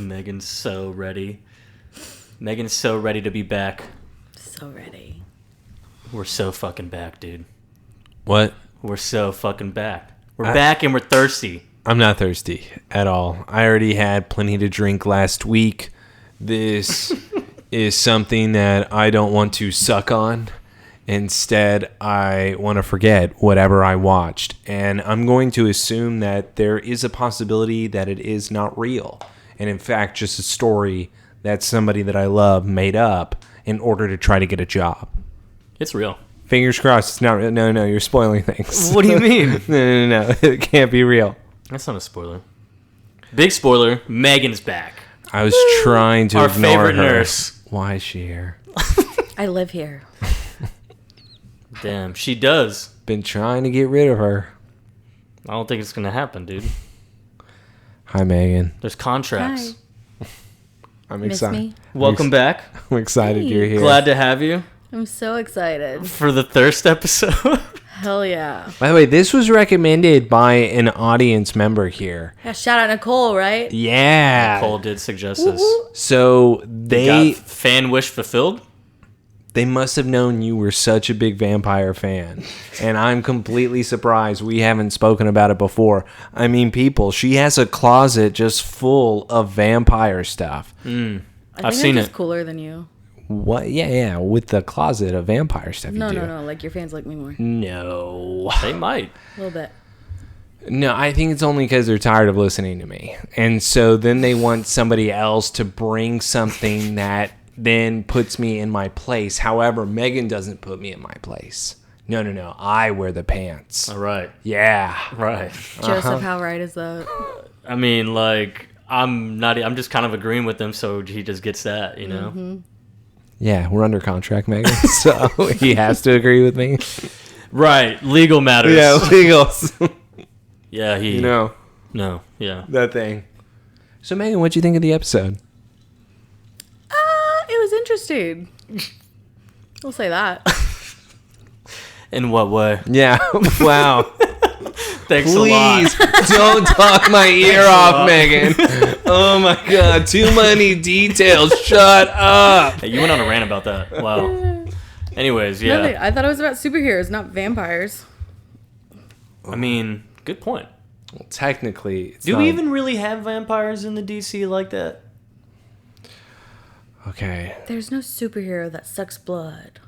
Megan's so ready. Megan's so ready to be back. So ready. We're so fucking back, dude. What? We're so fucking back. We're back and we're thirsty. I'm not thirsty at all. I already had plenty to drink last week. This is something that I don't want to suck on. Instead, I want to forget whatever I watched. And I'm going to assume that there is a possibility that it is not real. And in fact, just a story that somebody that I love made up in order to try to get a job. It's real. Fingers crossed. It's not real. No, you're spoiling things. What do you mean? No. It can't be real. That's not a spoiler. Big spoiler. Megan's back. I was trying to Our ignore favorite her. nurse. Why is she here? I live here. Damn, she does. Been trying to get rid of her. I don't think it's going to happen, dude. Hi, Megan. There's contracts. Hi. I'm Miss excited. me? Welcome back. I'm excited you're here. Glad to have you I'm so excited. for the thirst episode. Hell yeah. By the way, this was recommended by an audience member here. Yeah, shout out Nicole, right? Yeah. Cole did suggest this. So Got fan wish fulfilled? they must have known you were such a big vampire fan. And I'm completely surprised we haven't spoken about it before. I mean, people, she has a closet just full of vampire stuff. I've seen I'm just it. cooler than you. What? Yeah, with the closet of vampire stuff No, you do. no. Like, your fans like me more. No. They might. A little bit. No, I think it's only because they're tired of listening to me. And so then they want somebody else to bring something that then puts me in my place. However, Megan doesn't put me in my place. No. I wear the pants. All right. Yeah. Right. Joseph, how right is that? I mean, like, I'm just kind of agreeing with him, so he just gets that, you know? Mm-hmm. Yeah, we're under contract, Megan. So he has to agree with me. Right. Legal matters. Yeah, legals. Yeah, he... No, that thing. So, Megan, what'd you think of the episode? It was interesting. We'll say that. In what way? Yeah. Wow. Thanks a lot. Please don't talk my ear off, Megan. Oh my God, too many details. Shut up. Hey, you went on a rant about that. Wow. Anyways, yeah. Nothing. I thought it was about superheroes, not vampires. I mean, good point. Well, technically, it's Do not... we even really have vampires in the DC like that? Okay. There's no superhero that sucks blood.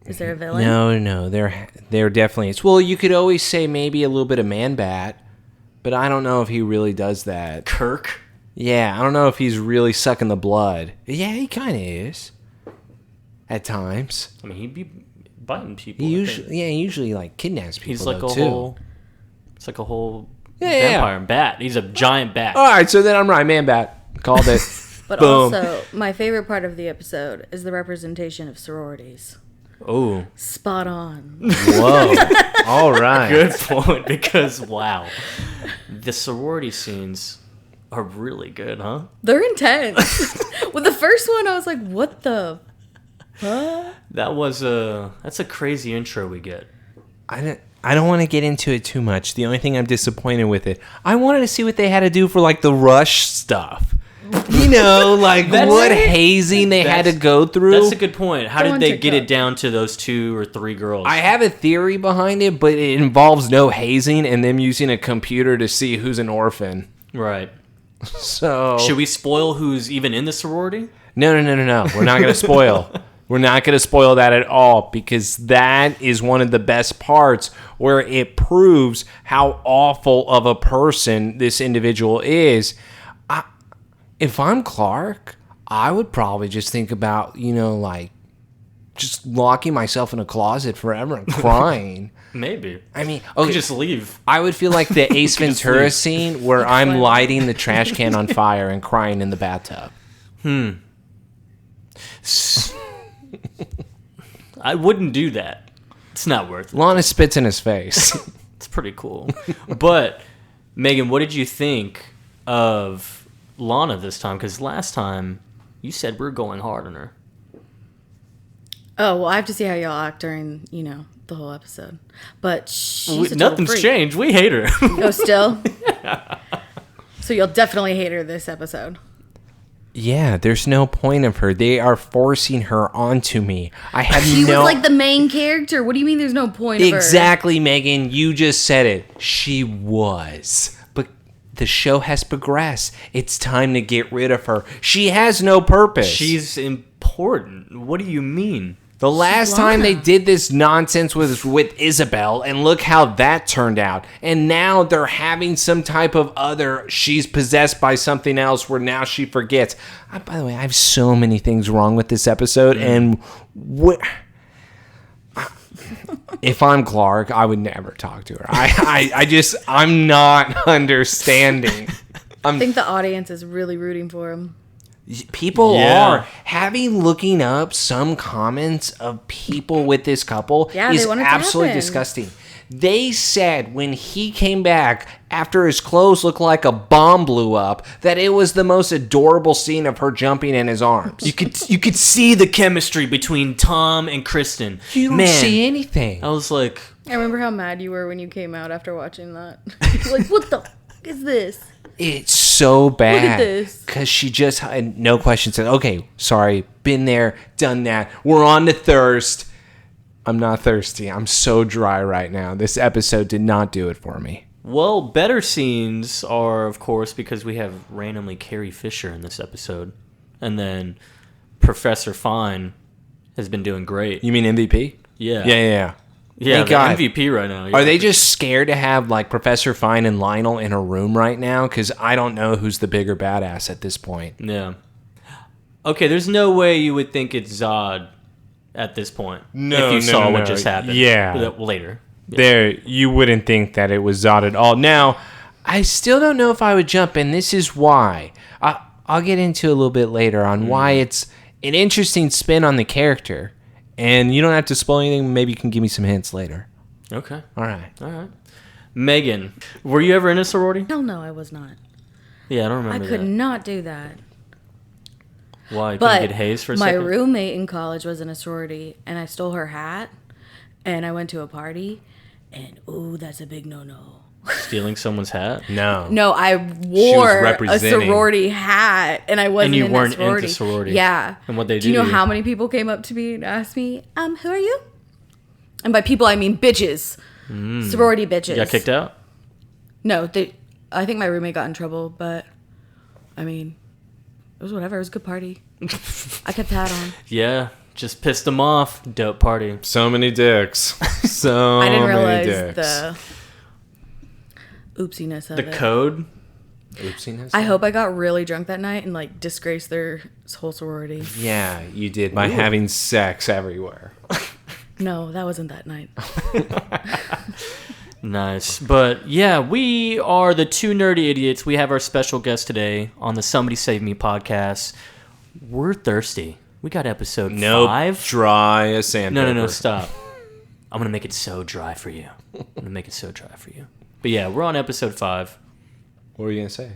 Is there a villain? No. There definitely is. Well, you could always say maybe a little bit of Man-Bat, but I don't know if he really does that. Kirk? Yeah, I don't know if he's really sucking the blood. Yeah, he kind of is. At times. I mean, he'd be biting people. He I usually, think. yeah, he usually like kidnaps people. He's like though, a too. whole... It's like a whole Yeah. vampire bat. He's a giant bat. All right, so then I'm right. Man-Bat. Called it. But Boom. also, my favorite part of the episode is the representation of sororities. Oh, Spot on. Whoa. All right. good point. Because, wow. The sorority scenes are really good, huh? They're intense. With the first one, I was like, what the fuck? That's a crazy intro we get. I don't want to get into it too much. The only thing I'm disappointed with it, I wanted to see what they had to do for like the rush stuff. You know, like what hazing they had to go through. That's a good point. How Go did on they get TikTok. it down to those 2 or 3 girls? I have a theory behind it, but it involves no hazing and them using a computer to see who's an orphan. Right. So Should we spoil who's even in the sorority? No. We're not going to spoil. We're not going to spoil that at all because that is one of the best parts where it proves how awful of a person this individual is. If I'm Clark, I would probably just think about, like just locking myself in a closet forever and crying. Maybe. I mean, Okay. Just leave. I would feel like the Ace Just Ventura leave. scene where I'm lighting the trash can on fire and crying in the bathtub. I wouldn't do that. It's not worth it. Lana spits in his face. It's pretty cool. But, Megan, what did you think of Lana this time? Because last time, you said we're going hard on her. Oh, well, I have to see how y'all act during, the whole episode. But she's a total Nothing's freak. changed. We hate her. Oh, still? So you'll definitely hate her this episode. Yeah, there's no point of her. They are forcing her onto me. I have She was like the main character. What do you mean there's no point of her? Exactly, Megan. You just said it. She was. But the show has progressed. It's time to get rid of her. She has no purpose. She's important. What do you mean? The last time they did this nonsense was with Isabel, and look how that turned out. And now they're having some type of she's possessed by something else where now she forgets. By the way, I have so many things wrong with this episode, and if I'm Clark, I would never talk to her. I'm not understanding. I think the audience is really rooting for him. People are looking up some comments of people with this couple is absolutely disgusting. They said when he came back after his clothes looked like a bomb blew up that it was the most adorable scene of her jumping in his arms. You could see the chemistry between Tom and Kristen. You don't see anything. I was like, I remember how mad you were when you came out after watching that. Like, what the fuck is this? It's so bad. Look at this. Because she just had no question. Said, okay, sorry, been there, done that. We're on to thirst. I'm not thirsty. I'm so dry right now. This episode did not do it for me. well, better scenes are, of course, because we have randomly Carrie Fisher in this episode. And then Professor Fine has been doing great. You mean MVP? Yeah. Yeah. Yeah, Thank God. MVP right now. Yeah. Are they just scared to have like Professor Fine and Lionel in a room right now? Because I don't know who's the bigger badass at this point. Yeah. Okay, there's no way you would think it's Zod at this point. No, if you saw what just happened. Yeah. Later. Yeah. There, you wouldn't think that it was Zod at all. Now, I still don't know if I would jump, and this is why. I'll get into a little bit later on why it's an interesting spin on the character. And you don't have to spoil anything. Maybe you can give me some hints later. Okay. All right. Megan, were you ever in a sorority? Hell no, I was not. Yeah, I don't remember I could not do that. Why? You But couldn't get hazed for a my second? roommate in college was in a sorority, and I stole her hat, and I went to a party, and ooh, that's a big no-no. Stealing someone's hat? No. No, I wore a representing. sorority hat, and I wasn't And you in weren't that sorority. into sorority. Yeah. And what'd they Do you do know to you? how many people came up to me and asked me, who are you? And by people, I mean bitches. Sorority bitches. You got kicked out? No, I think my roommate got in trouble, but, I mean, it was whatever. It was a good party. I kept the hat on. Yeah, just pissed them off. Dope party. So many dicks. So I didn't many realize dicks. the oopsiness of The it. code? Oopsiness. I hope I got really drunk that night and like disgraced their whole sorority. Yeah, you did by having sex everywhere. No, that wasn't that night. Nice. But yeah, we are the two nerdy idiots. We have our special guest today on the Somebody Save Me podcast. We're thirsty. We got episode 5. Dry as sandpaper. No, stop. I'm going to make it so dry for you. But yeah, we're on episode 5. What were you going to say?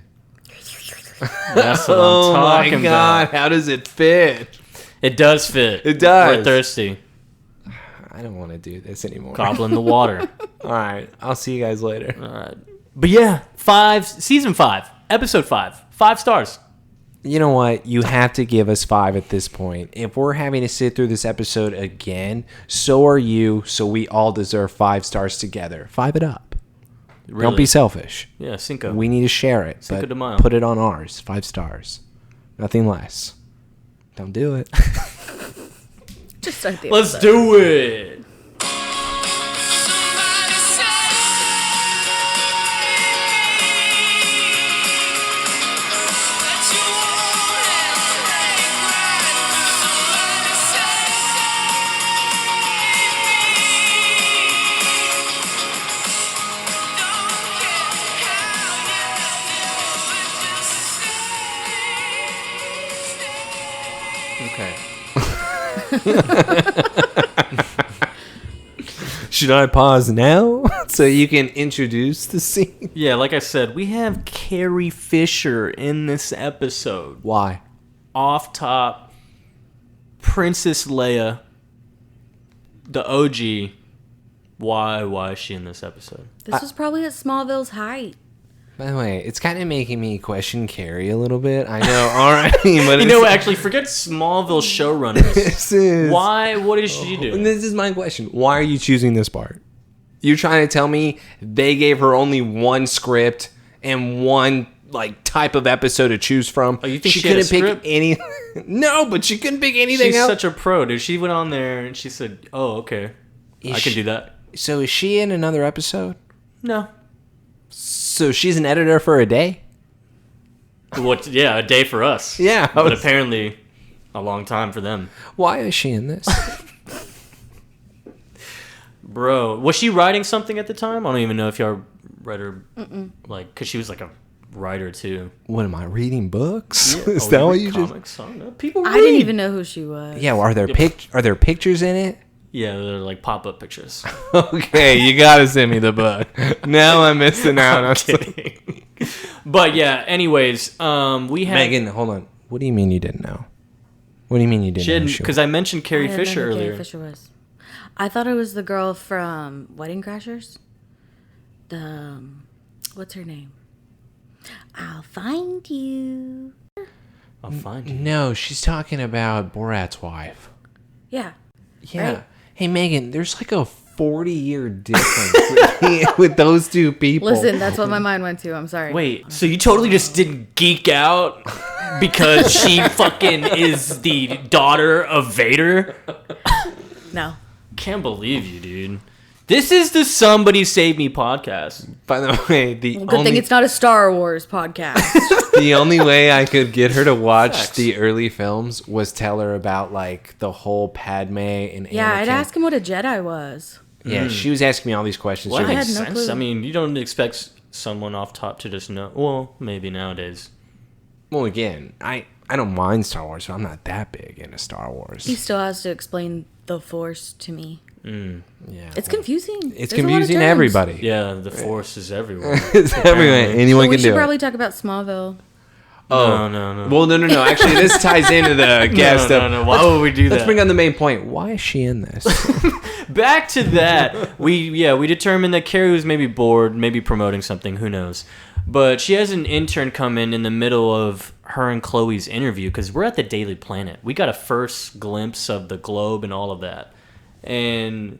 That's what I'm talking my God, about. how does it fit? It does fit. It does. We're thirsty. I don't want to do this anymore. Gobbling the water. All right, I'll see you guys later. All right. But yeah, season 5, episode 5, 5 stars. You know what? You have to give us 5 at this point. If we're having to sit through this episode again, so are you, so we all deserve 5 stars together. 5 it up. Really? Don't be selfish. Yeah, Cinco. We need to share it, Cinco de but Mayo. put it on ours. 5 stars. Nothing less. Don't do it. Just start the Let's episode. do it. Okay. Should I pause now so you can introduce the scene? Yeah, like I said, we have Carrie Fisher in this episode. Why? Off top, Princess Leia, the OG. Why is she in this episode? This was probably at Smallville's height. By the way, it's kind of making me question Carrie a little bit. I know, all right. But actually, forget Smallville showrunners. Why? What is she doing? This is my question. Why are you choosing this part? You're trying to tell me they gave her only one script and one type of episode to choose from? Oh, you think she couldn't pick any? No, but she couldn't pick anything else. She's such a pro, dude. She went on there and she said, "Oh, okay, I can do that." So is she in another episode? No. So she's an editor for a day? What? Yeah, a day for us. Yeah. But apparently a long time for them. Why is she in this? Bro, was she writing something at the time? I don't even know if y'all read her. Because she was like a writer too. What am I reading books? Yeah. Is that what you comics? I don't know. People read. I didn't even know who she was. Yeah, well, are there pictures in it? Yeah, they're like pop-up pictures. Okay, you gotta send me the book. Now I'm missing out. I'm kidding. But yeah, anyways, we had Megan. Hold on. What do you mean you didn't know? What do you mean you didn't know? Because I mentioned Carrie I didn't Fisher know who earlier. Carrie Fisher was. I thought it was the girl from Wedding Crashers. What's her name? I'll find you. I'll find you. No, she's talking about Borat's wife. Yeah. Yeah. Right? Hey, Megan, there's like a 40-year difference with those two people. Listen, that's what my mind went to. I'm sorry. Wait, so you totally just didn't geek out because she fucking is the daughter of Vader? No. Can't believe you, dude. This is the Somebody Save Me podcast. By the way, Good thing it's not a Star Wars podcast. the only way I could get her to watch the early films was tell her about the whole Padme and Anakin. Yeah, I'd ask him what a Jedi was. Yeah, she was asking me all these questions. Well, that I makes had no sense. clue. I mean, you don't expect someone off top to just know. Well, maybe nowadays. Well, again, I don't mind Star Wars, but I'm not that big into Star Wars. He still has to explain the Force to me. Yeah, It's confusing. It's There's a lot of confusing to terms. everybody. Yeah, the Force is everywhere. It's everywhere. Anyone We can should do probably it. talk about Smallville. Oh No. Well, no. Actually, this ties into the guest. No. Why would we do that? Let's bring on the main point. Why is she in this? Back to that. We determined that Carrie was maybe bored, maybe promoting something. Who knows? But she has an intern come in the middle of her and Chloe's interview because we're at the Daily Planet. We got a first glimpse of the globe and all of that. And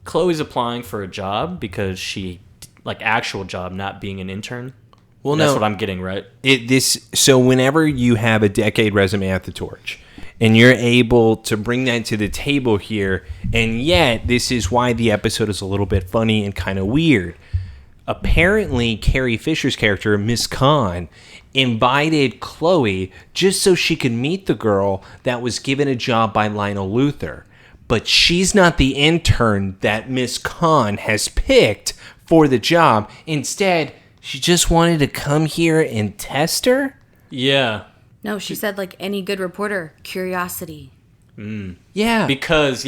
Chloe's applying for a job because actual job, not being an intern. Well, That's what I'm getting, right? So whenever you have a decade resume at the Torch, and you're able to bring that to the table here, and yet this is why the episode is a little bit funny and kind of weird. Apparently, Carrie Fisher's character, Miss Khan, invited Chloe just so she could meet the girl that was given a job by Lionel Luthor. But she's not the intern that Miss Khan has picked for the job. Instead, she just wanted to come here and test her? Yeah. No, she said like any good reporter, curiosity. Yeah. Because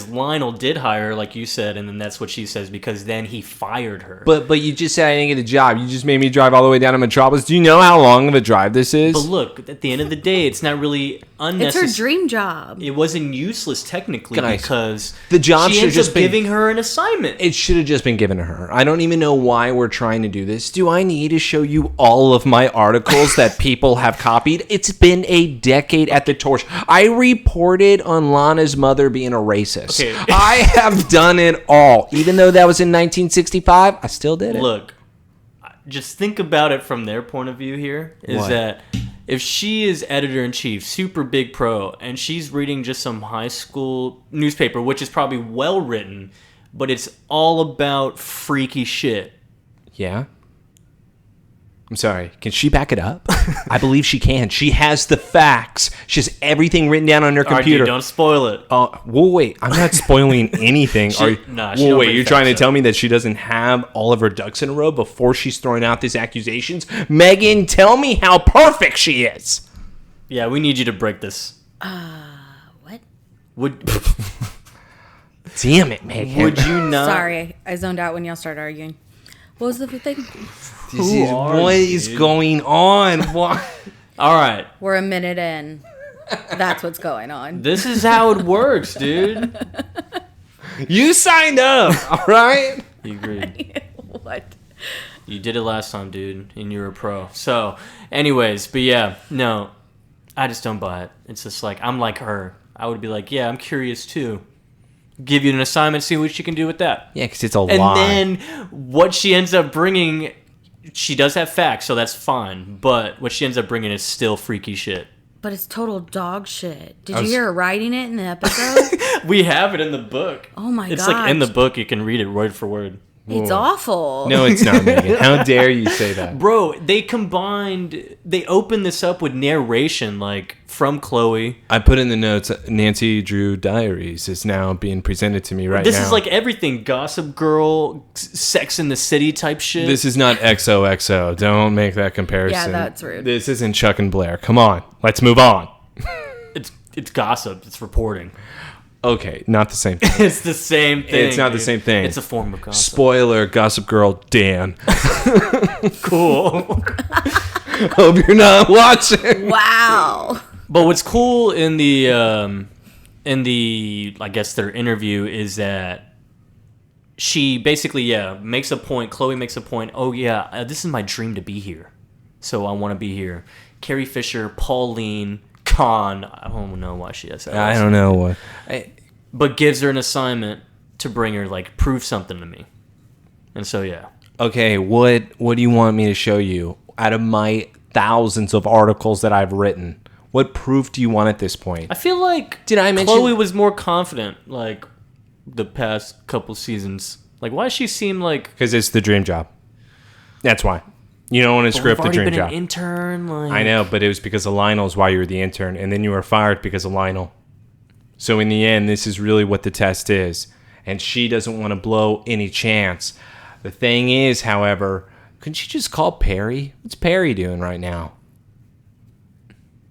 Lionel did hire her, like you said, and then that's what she says, because then he fired her. But you just said I didn't get a job. You just made me drive all the way down to Metropolis. Do you know how long of a drive this is? But look, at the end of the day, it's not really unnecessary. It's her dream job. It wasn't useless technically because the job she should ends just up been giving her an assignment. It should have just been given to her. I don't even know why we're trying to do this. Do I need to show you all of my articles that people have copied? It's been a decade at the Torch. I reported on Lana's mother being a racist. Okay. I have done it all. Even though that was in 1965, I still did it. Look, just think about it from their point of view here, is What? that if she is editor-in-chief, super big pro, and she's reading just some high school newspaper, which is probably well-written, but it's all about freaky shit. Yeah? I'm sorry. Can she back it up? I believe she can. She has the facts. She has everything written down on her All right, computer. dude, don't spoil it. Well, wait. I'm not spoiling anything. She Wait. don't You're bring trying to facts tell up. me that she doesn't have all of her ducks in a row before she's throwing out these accusations? Megan, tell me how perfect she is. Yeah, we need you to break this. What? Would Damn it, Megan. would you not? Sorry, I zoned out when y'all started arguing. What was the thing? What is going on? Why? All right. We're a minute in. That's what's going on. This is how it works, dude. You signed up, all right? You agreed. What? You did it last time, dude, and you're a pro. So, anyways, but yeah, no, I just don't buy it. It's just like, I'm like her. I would be like, yeah, I'm curious too. Give you an assignment, see what you can do with that. Yeah, because it's a And lie. then what she ends up bringing, she does have facts, so that's fine. But what she ends up bringing is still freaky shit. But it's total dog shit. Did you hear her writing it in the episode? We have it in the book. Oh my god. It's like in the book. You can read it word for word. It's awful. No, it's not, Megan. How dare you say that? Bro, they opened this up with narration, like, from Chloe. I put in the notes, Nancy Drew Diaries is now being presented to me right now. This is like everything. Gossip Girl, Sex in the City type shit. This is not XOXO. Don't make that comparison. Yeah, that's rude. This isn't Chuck and Blair. Come on. Let's move on. It's gossip. It's reporting. Okay, not the same thing. It's the same thing. It's not the same thing. It's a form of gossip. Spoiler, Gossip Girl Dan. Cool. Hope you're not watching. Wow. But what's cool in the I guess their interview is that she basically makes a point. Chloe makes a point. Oh yeah, this is my dream to be here, so I want to be here. Carrie Fisher, Pauline, Khan. I don't know why she has that. I don't know what. But gives her an assignment to bring her, like, prove something to me. And so yeah. Okay, what do you want me to show you out of my thousands of articles that I've written? What proof do you want at this point? I feel like Did I mention Chloe was more confident, like, the past couple seasons. Like, why does she seem like... Because it's the dream job. That's why. You don't want to script the dream been job. An intern, like... I know, but it was because of Lionel's why you were the intern, and then you were fired because of Lionel. So in the end, this is really what the test is, and she doesn't want to blow any chance. The thing is, however, couldn't she just call Perry? What's Perry doing right now?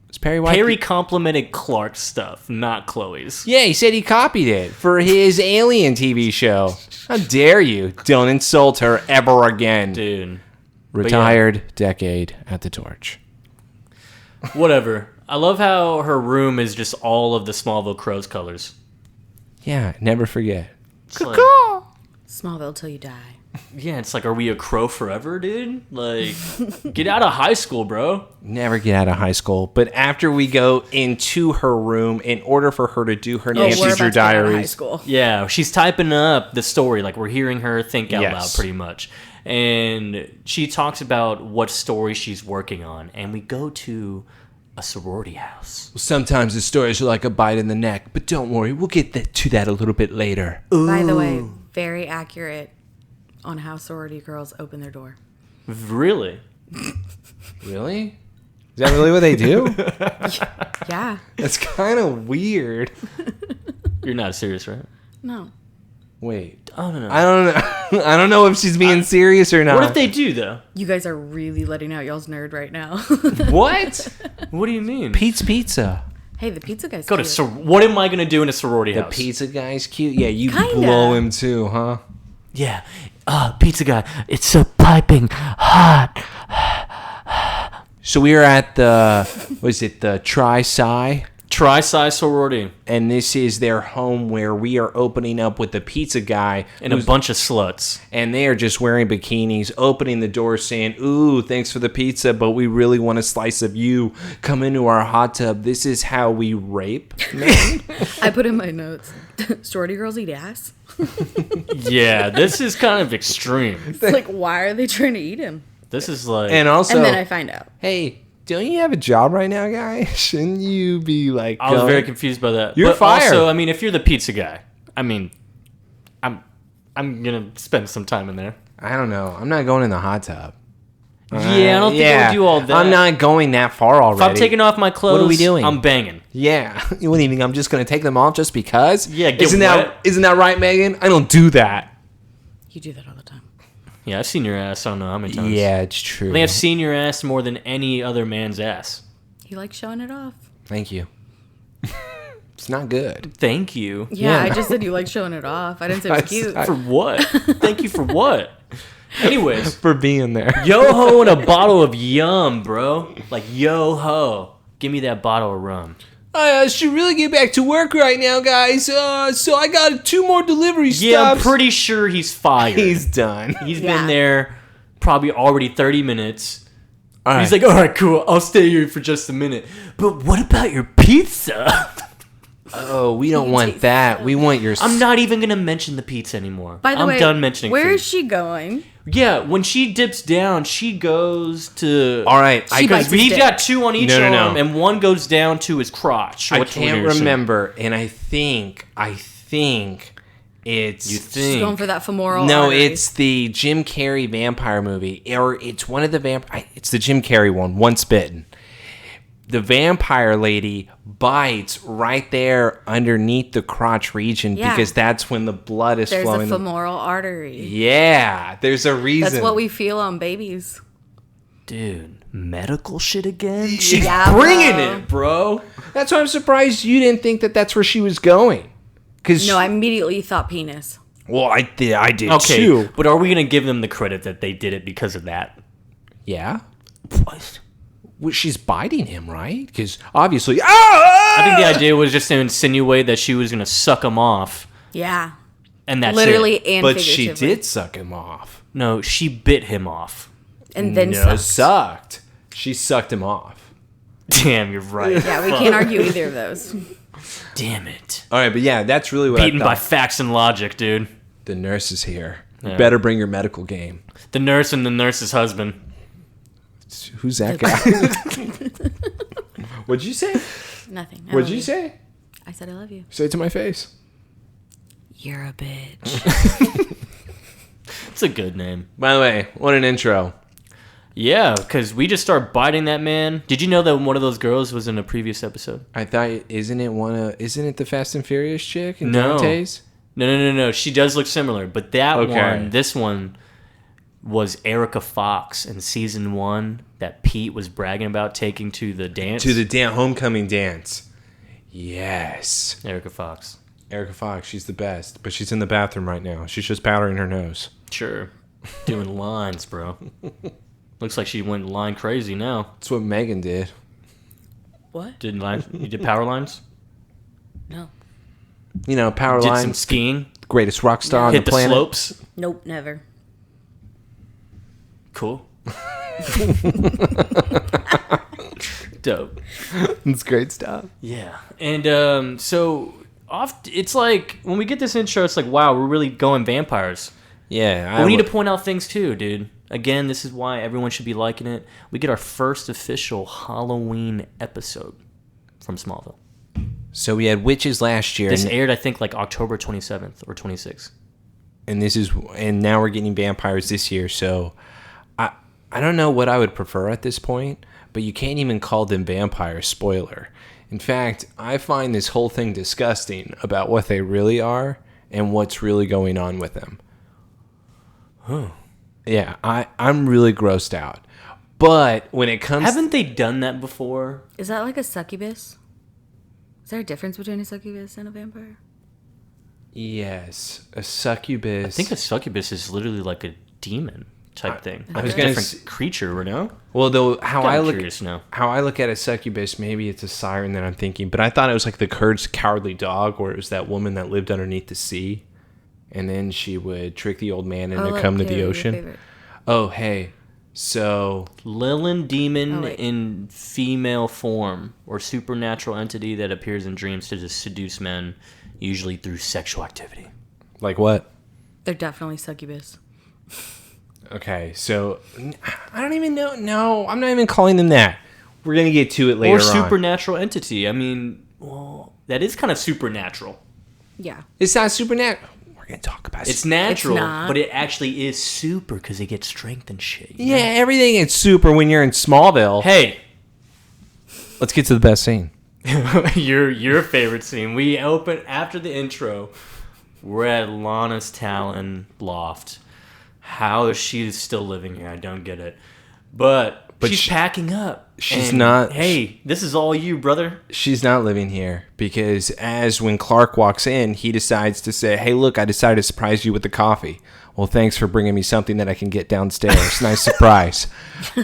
Is Perry White? Perry complimented Clark's stuff, not Chloe's. Yeah, he said he copied it for his Alien TV show. How dare you? Don't insult her ever again. Dude. Retired decade at the torch. Whatever. I love how her room is just all of the Smallville Crows colors. Yeah, never forget. It's like, Smallville till you die. yeah, it's like, are we a crow forever, dude? Like, get out of high school, bro. Never get out of high school. But after we go into her room, in order for her to do her We're Nancy about Drew to get out of high Diaries, school. Yeah, she's typing up the story. Like, we're hearing her think out Yes. loud, pretty much. And she talks about what story she's working on. And we go to a sorority house. sometimes the stories are like a bite in the neck. But don't worry, we'll get to that a little bit later. By the way, very accurate on how sorority girls open their door. Really? Really? Is that really what they do? Yeah. That's kind of weird. You're not serious, right? No. Wait. I don't know. I don't know. I don't know if she's being serious or not. What if they do, though? You guys are really letting out y'all's nerd right now. What? What do you mean? Pete's Pizza. Hey, the pizza guy's Go to cute. what am I going to do in a sorority The house? pizza guy's cute. Yeah, you Kinda. blow him too, huh? Yeah. Pizza guy. It's so piping hot. So we are at the, the Tri-Psi? Tri-Psi sorority. And this is their home where we are opening up with the pizza guy. And a bunch of sluts. And they are just wearing bikinis, opening the door saying, ooh, thanks for the pizza, but we really want a slice of you. Come into our hot tub. This is how we rape men. I put in my notes. Sorority girls eat ass. Yeah, this is kind of extreme. It's like, why are they trying to eat him? This is like... And also, And then I find out. hey, don't you have a job right now, guy? Shouldn't you be like... I was very confused by that. You're but fired. Also, I mean, if you're the pizza guy, I mean, I'm going to spend some time in there. I don't know. I'm not going in the hot tub. Yeah, I don't think I'll do all that. I'm not going that far already. If I'm taking off my clothes, What are we doing? I'm banging. Yeah. What do you think? I'm just going to take them off just because? Yeah, get isn't wet. Isn't that right, Megan? I don't do that. You do that all the time. Yeah, I've seen your ass. I don't know how many times. Yeah, it's true. I think I've seen your ass more than any other man's ass. He likes showing it off. Thank you. It's not good. Thank you. Yeah, Yeah. I just said you like showing it off. I didn't say it was cute. For what? Thank you for what? Anyways, For being there. yo-ho and a bottle of yum, bro. Like, yo-ho. Give me that bottle of rum. I should really get back to work right now, guys. So I got 2 more delivery stops. Yeah, I'm pretty sure he's fired. He's done. He's Yeah. been there probably already 30 minutes. All right. He's like, all right, cool. I'll stay here for just a minute. But what about your pizza? Oh, we don't want that. We want your... I'm not even going to mention the pizza anymore. By the way, I'm done mentioning where food. is she going? Yeah, when she dips down, she goes to... All right. She bites his He's dick. got 2 on each No. arm, and one goes down to his crotch. I What can't we're saying. remember, and I think it's... You She's think? going for that femoral No, artery. it's the Jim Carrey vampire movie, or it's one of the it's the Jim Carrey one, Once Bitten. The vampire lady bites right there underneath the crotch region because that's when the blood is There's flowing. a femoral artery. Yeah, there's a reason. That's what we feel on babies. Dude, medical shit again? She's Yeah, bringing bro. it, bro. That's why I'm surprised you didn't think that that's where she was going. Cause No, I immediately thought penis. well, I did Okay, too. but are we going to give them the credit that they did it because of that? Yeah. Well, she's biting him, right? Because obviously, I I think the idea was just to insinuate that she was going to suck him off, Yeah. and that's Literally it. and But she figuratively. did suck him off. No, she bit him off. And then No, sucked. sucked. She sucked him off. Damn, you're right. Yeah, we can't argue either of those. Damn it. All right, but yeah, that's really what Beaten I by thought. facts and logic, dude. The nurse is here. Yeah. You better bring your medical game. The nurse and the nurse's husband. Who's that guy? What'd you say? Nothing. I What'd love you say? I said I love you. Say it to my face. You're a bitch. It's a good name. By the way, what an intro. Yeah, because we just start biting that man. Did you know that one of those girls was in a previous episode? I thought, isn't it the Fast and Furious chick in No. Dante's? No. She does look similar, but that Okay. this one was Erica Fox in season 1 that Pete was bragging about taking to the dance. To the homecoming dance. Yes. Erica Fox. Erica Fox, she's the best. But she's in the bathroom right now. She's just powdering her nose. Sure. Doing lines, bro. Looks like she went line crazy now. That's what Megan did. What? You did power lines? No. You know, power Did line, some skiing? greatest rock star on Hit the the planet. slopes? Nope, never. Cool. Dope. It's great stuff. Yeah. And so it's like when we get this intro, it's like, wow, we're really going vampires. Yeah. But we need to point out things too, dude. Again, this is why everyone should be liking it. We get our first official Halloween episode from Smallville. So we had witches last year. This aired, I think, like October 27th or 26th. And now we're getting vampires this year. So I don't know what I would prefer at this point, but you can't even call them vampires. Spoiler. In fact, I find this whole thing disgusting about what they really are and what's really going on with them. Huh. Yeah, I'm really grossed out. But when it comes... Haven't they done that before? Is that like a succubus? Is there a difference between a succubus and a vampire? Yes, a succubus. I think a succubus is literally like a demon type thing. I was a gonna different creature, you know? Well, though, how I look at a succubus, maybe it's a siren that I'm thinking, but I thought it was like the Kurds' cowardly dog, where it was that woman that lived underneath the sea, and then she would trick the old man into come to the ocean. Oh, hey, so Lilin demon Oh, wait. in female form or supernatural entity that appears in dreams to just seduce men, usually through sexual activity. like what? They're definitely succubus. Okay, so I don't even know. No, I'm not even calling them that. We're gonna get to it later Or on. supernatural entity. I mean, well, that is kind of supernatural. Yeah. It's not supernatural. We're gonna talk about It's natural, not. but it actually is super because it gets strength and shit. Yeah, everything is super when you're in Smallville. Hey, Let's get to the best scene. your favorite scene. We open after the intro. We're at Lana's Talon loft. How is she still living here? I don't get it. But she's packing up. she's And, not- Hey, this is all you, brother. She's not living here because as when Clark walks in, he decides to say, "Hey, look, I decided to surprise you with the coffee." Well, thanks for bringing me something that I can get downstairs. Nice surprise.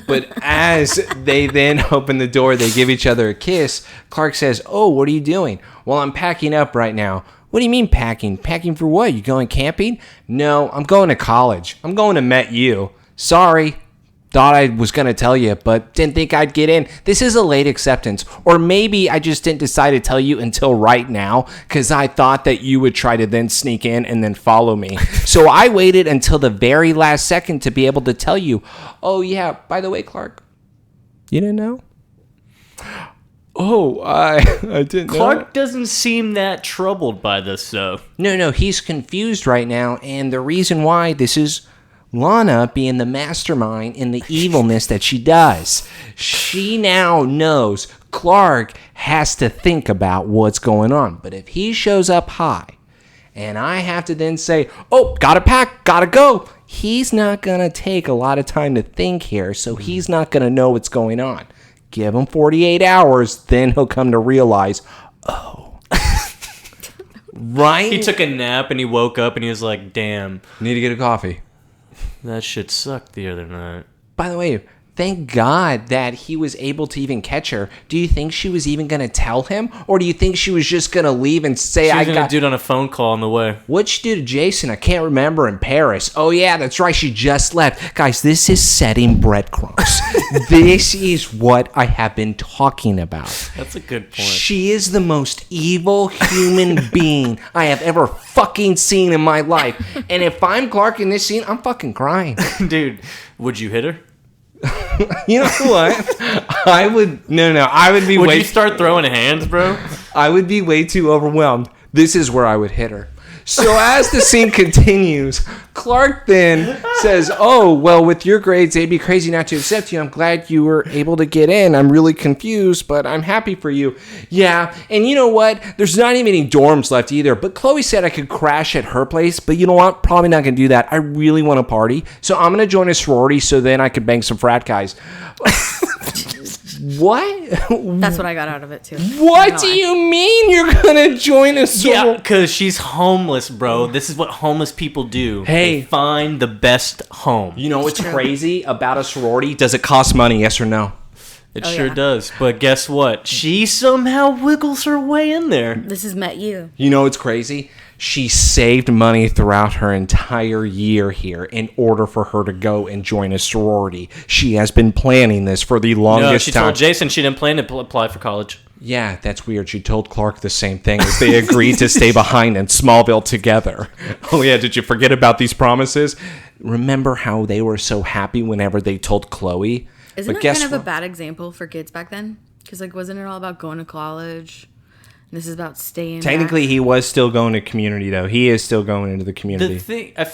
But as they then open the door, they give each other a kiss. Clark says, "Oh, what are you doing?" "Well, I'm packing up right now." "What do you mean packing? Packing for what? You going camping?" "No, I'm going to college. I'm going to Met U." Sorry. Thought I was going to tell you, but didn't think I'd get in. This is a late acceptance. Or maybe I just didn't decide to tell you until right now because I thought that you would try to then sneak in and then follow me. So I waited until the very last second to be able to tell you. Oh, yeah, by the way, Clark, you didn't know? Oh, I didn't know. Clark doesn't seem that troubled by this, though. No, he's confused right now, and the reason why this is Lana being the mastermind in the evilness that she does. She now knows Clark has to think about what's going on. But if he shows up high and I have to then say, oh, gotta pack, gotta go, he's not going to take a lot of time to think here, so he's not going to know what's going on. Give him 48 hours, then he'll come to realize, oh. Right? He took a nap and he woke up and he was like, damn. Need to get a coffee. That shit sucked the other night. By the way, thank God that he was able to even catch her. Do you think she was even going to tell him? Or do you think she was just going to leave and say, She was going to do it on a phone call on the way. What'd she do to Jason? I can't remember, in Paris. Oh, yeah, that's right. She just left. Guys, this is setting breadcrumbs. This is what I have been talking about. That's a good point. She is the most evil human being I have ever fucking seen in my life. And if I'm Clark in this scene, I'm fucking crying. Dude, would you hit her? You know what? I would be Would you start throwing hands, bro? I would be way too overwhelmed. This is where I would hit her. So as the scene continues, Clark then says, oh, well, with your grades, they'd be crazy not to accept you. I'm glad you were able to get in. I'm really confused, but I'm happy for you. Yeah, and you know what? There's not even any dorms left either, but Chloe said I could crash at her place, but you know what? Probably not going to do that. I really want to party, so I'm going to join a sorority so then I could bang some frat guys. What? That's what I got out of it, too. What do you mean you're going to join a sorority? Yeah, because she's homeless, bro. This is what homeless people do. Hey. They find the best home. You know what's crazy about a sorority? Does it cost money, yes or no? It sure does. But guess what? She somehow wiggles her way in there. This has met you. You know what's crazy? She saved money throughout her entire year here in order for her to go and join a sorority. She has been planning this for the longest time. No, she told Jason she didn't plan to apply for college. Yeah, that's weird. She told Clark the same thing as they agreed to stay behind in Smallville together. Oh yeah, did you forget about these promises? Remember how they were so happy whenever they told Chloe? Isn't that kind of a bad example for kids back then? Because wasn't it all about going to college? This is about staying. Technically, back. He was still going to community, though. He is still going into the community. The thing, I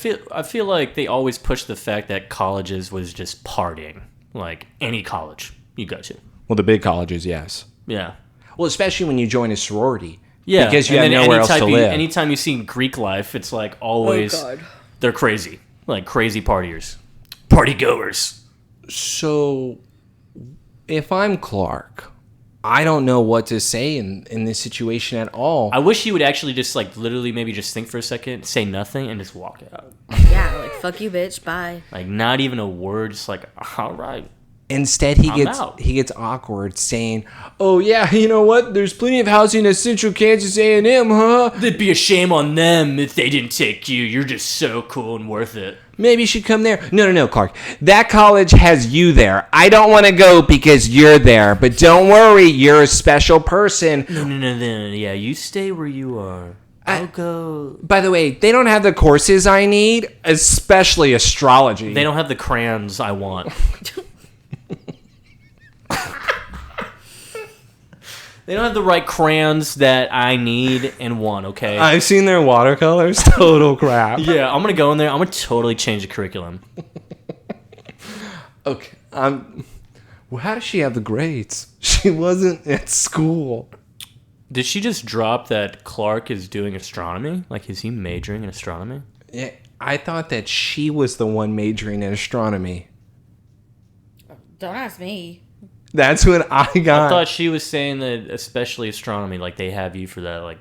feel like they always push the fact that colleges was just partying, like any college you go to. Well, the big colleges, yes. Yeah. Well, especially when you join a sorority. Yeah. Because you have nowhere else to live. Anytime you see Greek life, it's like always they're crazy, like crazy partiers, party goers. So, if I'm Clark, I don't know what to say in this situation at all. I wish you would actually just like literally maybe just think for a second, say nothing, and just walk out. Yeah, like fuck you, bitch, bye. Like not even a word, just like all right. Instead, he gets awkward, saying, "Oh yeah, you know what? There's plenty of housing at Central Kansas A&M, huh? It'd be a shame on them if they didn't take you. You're just so cool and worth it. Maybe you should come there." No, Clark. That college has you there. I don't want to go because you're there. But don't worry, you're a special person. No. Yeah, you stay where you are. I'll go. By the way, they don't have the courses I need, especially astrology. They don't have the crayons I want. They don't have the right crayons that I need and want, okay? I've seen their watercolors. Total crap. Yeah, I'm going to go in there. I'm going to totally change the curriculum. Okay. Well, how does she have the grades? She wasn't at school. Did she just drop that Clark is doing astronomy? Like, is he majoring in astronomy? Yeah, I thought that she was the one majoring in astronomy. Don't ask me. That's what I got. I thought she was saying that, especially astronomy, like they have you for that, like.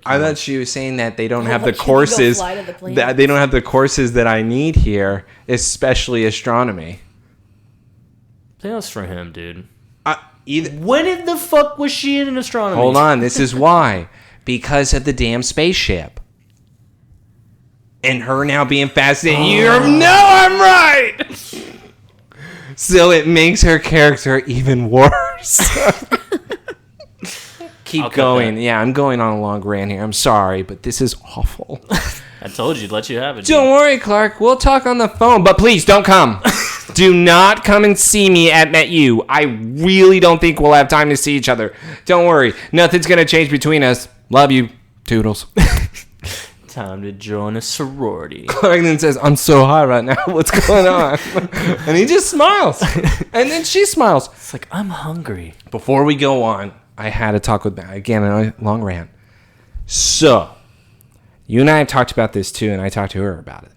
I thought she was saying that they don't have the courses. That they don't have the courses that I need here, especially astronomy. I think that's for him, dude. When in the fuck was she in astronomy? Hold on, this is why. Because of the damn spaceship. And her now being fascinated. I'm right! So it makes her character even worse. Keep going. Yeah, I'm going on a long rant here. I'm sorry, but this is awful. I told you, let you have it. Don't worry, Clark. We'll talk on the phone, but please don't come. Do not come and see me at MetU. I really don't think we'll have time to see each other. Don't worry. Nothing's going to change between us. Love you. Toodles. Time to join a sorority. Clark then says, I'm so high right now. What's going on? And he just smiles. And then she smiles. It's like, I'm hungry. Before we go on, I had to talk with Matt. Again, a long rant. So, you and I have talked about this too, and I talked to her about it.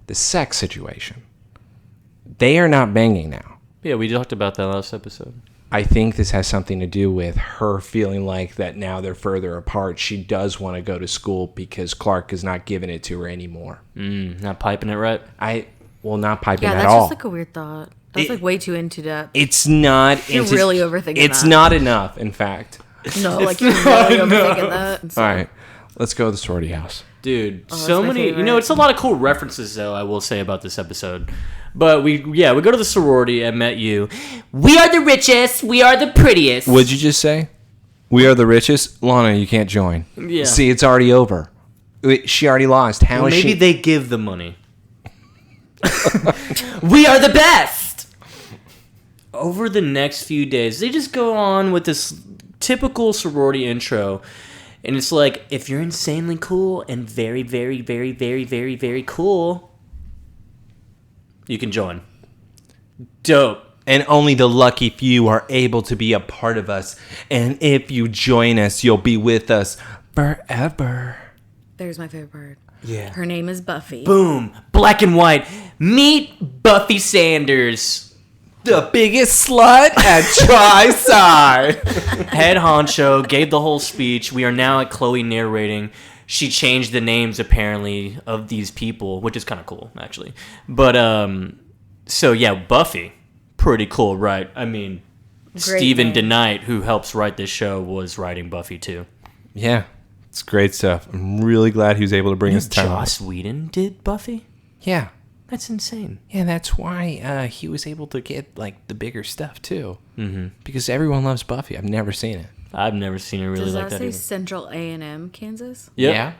The sex situation. They are not banging now. Yeah, we talked about that last episode. I think this has something to do with her feeling like that now they're further apart. She does want to go to school because Clark is not giving it to her anymore. Not piping it right? Not piping at all. Yeah, that's just like a weird thought. That's like way too into depth. It's not. You're really overthinking It's that. not enough, in fact. No, like you're really overthinking that. All right, let's go to the sorority house. Dude, that's so my many. favorite. You know, it's a lot of cool references, though, I will say about this episode. But we go to the sorority at MetU. We are the richest. We are the prettiest. What'd you just say? We are the richest? Lana, you can't join. Yeah. See, it's already over. She already lost. How is Maybe she? they give the money. We are the best. Over the next few days, they just go on with this typical sorority intro. And it's like, if you're insanely cool and very, very, very, very, very, very cool, you can join. Dope. And only the lucky few are able to be a part of us. And if you join us, you'll be with us forever. There's my favorite part. Yeah. Her name is Buffy. Boom. Black and white. Meet Buffy Sanders. The biggest slut at Tri-Psi. Head honcho gave the whole speech. We are now at Chloe narrating. She changed the names, apparently, of these people, which is kind of cool, actually. But, so yeah, Buffy. Pretty cool, right? I mean, Great Stephen name. DeKnight, who helps write this show, was writing Buffy, too. Yeah, it's great stuff. I'm really glad he was able to bring us time. Joss Whedon did Buffy? Yeah. That's insane. Yeah, that's why he was able to get, like, the bigger stuff, too. Mm-hmm. Because everyone loves Buffy. I've never seen it. I've never seen it really Does like that that say either. Central A&M, Kansas? Yep. Yeah?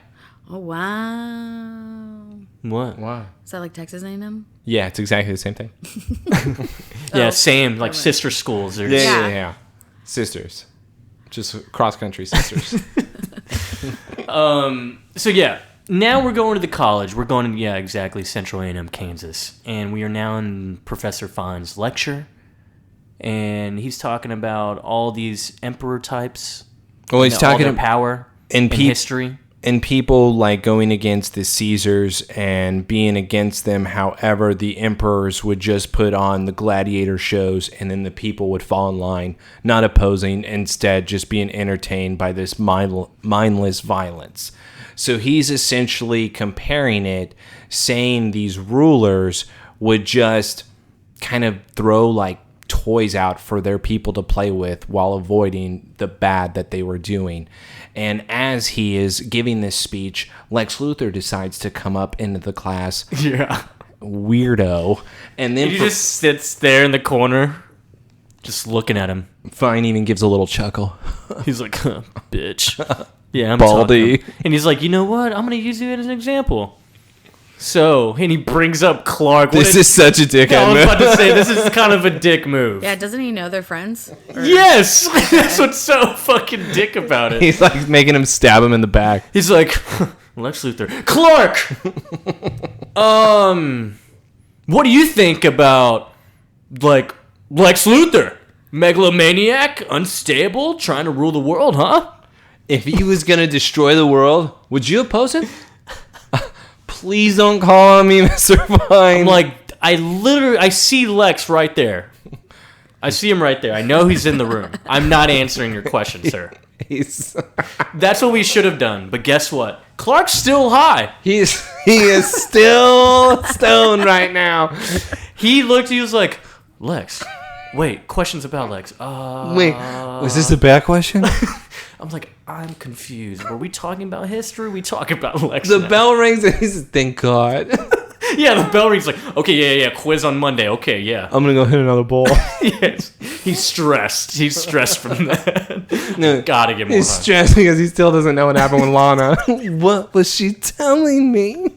Oh, wow. What? Wow. Is that like Texas A&M? Yeah, it's exactly the same thing. Yeah, Oh, same, like never mind. sister schools. There's- Yeah. Sisters. Just cross-country sisters. So yeah, now we're going to the college. We're going to, yeah, exactly, Central A&M, Kansas. And we are now in Professor Fine's lecture. And he's talking about all these emperor types. Well, he's all talking their power and and history. and people like going against the Caesars and being against them. However, the emperors would just put on the gladiator shows and then the people would fall in line, not opposing, instead just being entertained by this mindless violence. So he's essentially comparing it, saying these rulers would just kind of throw like toys out for their people to play with while avoiding the bad that they were doing. And as he is giving this speech, Lex Luthor decides to come up into the class. Yeah. Weirdo. And then He just sits there in the corner, just looking at him. Fine even gives a little chuckle. He's like, huh, bitch. Yeah, I'm Baldy. talking. And he's like, you know what? I'm going to use you as an example. So, and he brings up Clark. This is such a dickhead I was move. about to say, this is kind of a dick move. Yeah, doesn't he know they're friends? Or- Yes! That's what's so fucking dick about it. He's like making him stab him in the back. He's like, Lex Luthor. Clark! What do you think about, like, Lex Luthor? Megalomaniac? Unstable? Trying to rule the world, huh? If he was going to destroy the world, would you oppose him? Please don't call on me, Mr. Fine. I'm like, I see Lex right there. I see him right there. I know he's in the room. I'm not answering your question, sir. He's That's what we should have done. But guess what? Clark's still high. he is still stoned right now. He was like, Lex, wait, questions about Lex. Wait, was this a bad question? I'm like, I'm confused. Were we talking about history? We talking about Lex? The now? bell rings and he says, thank God. Yeah, the bell rings like, okay, yeah, quiz on Monday. Okay, yeah. I'm gonna go hit another ball. Yes. He's stressed. He's stressed from that. No, Gotta get more he's high. stressed because he still doesn't know what happened with Lana. What was she telling me?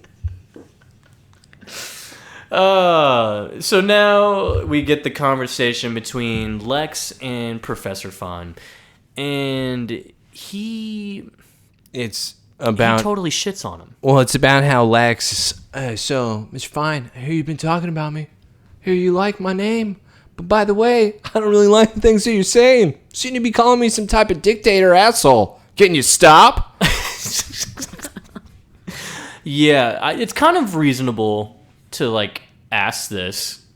So now we get the conversation between Lex and Professor Fine. And he totally shits on him. Well, it's about how Lex so, Mr. Fine, I hear you've been talking about me. I hear you like my name. But by the way, I don't really like the things that you're saying. Seem to be calling me some type of dictator asshole. Can you stop? Yeah, it's kind of reasonable to, like, ask this,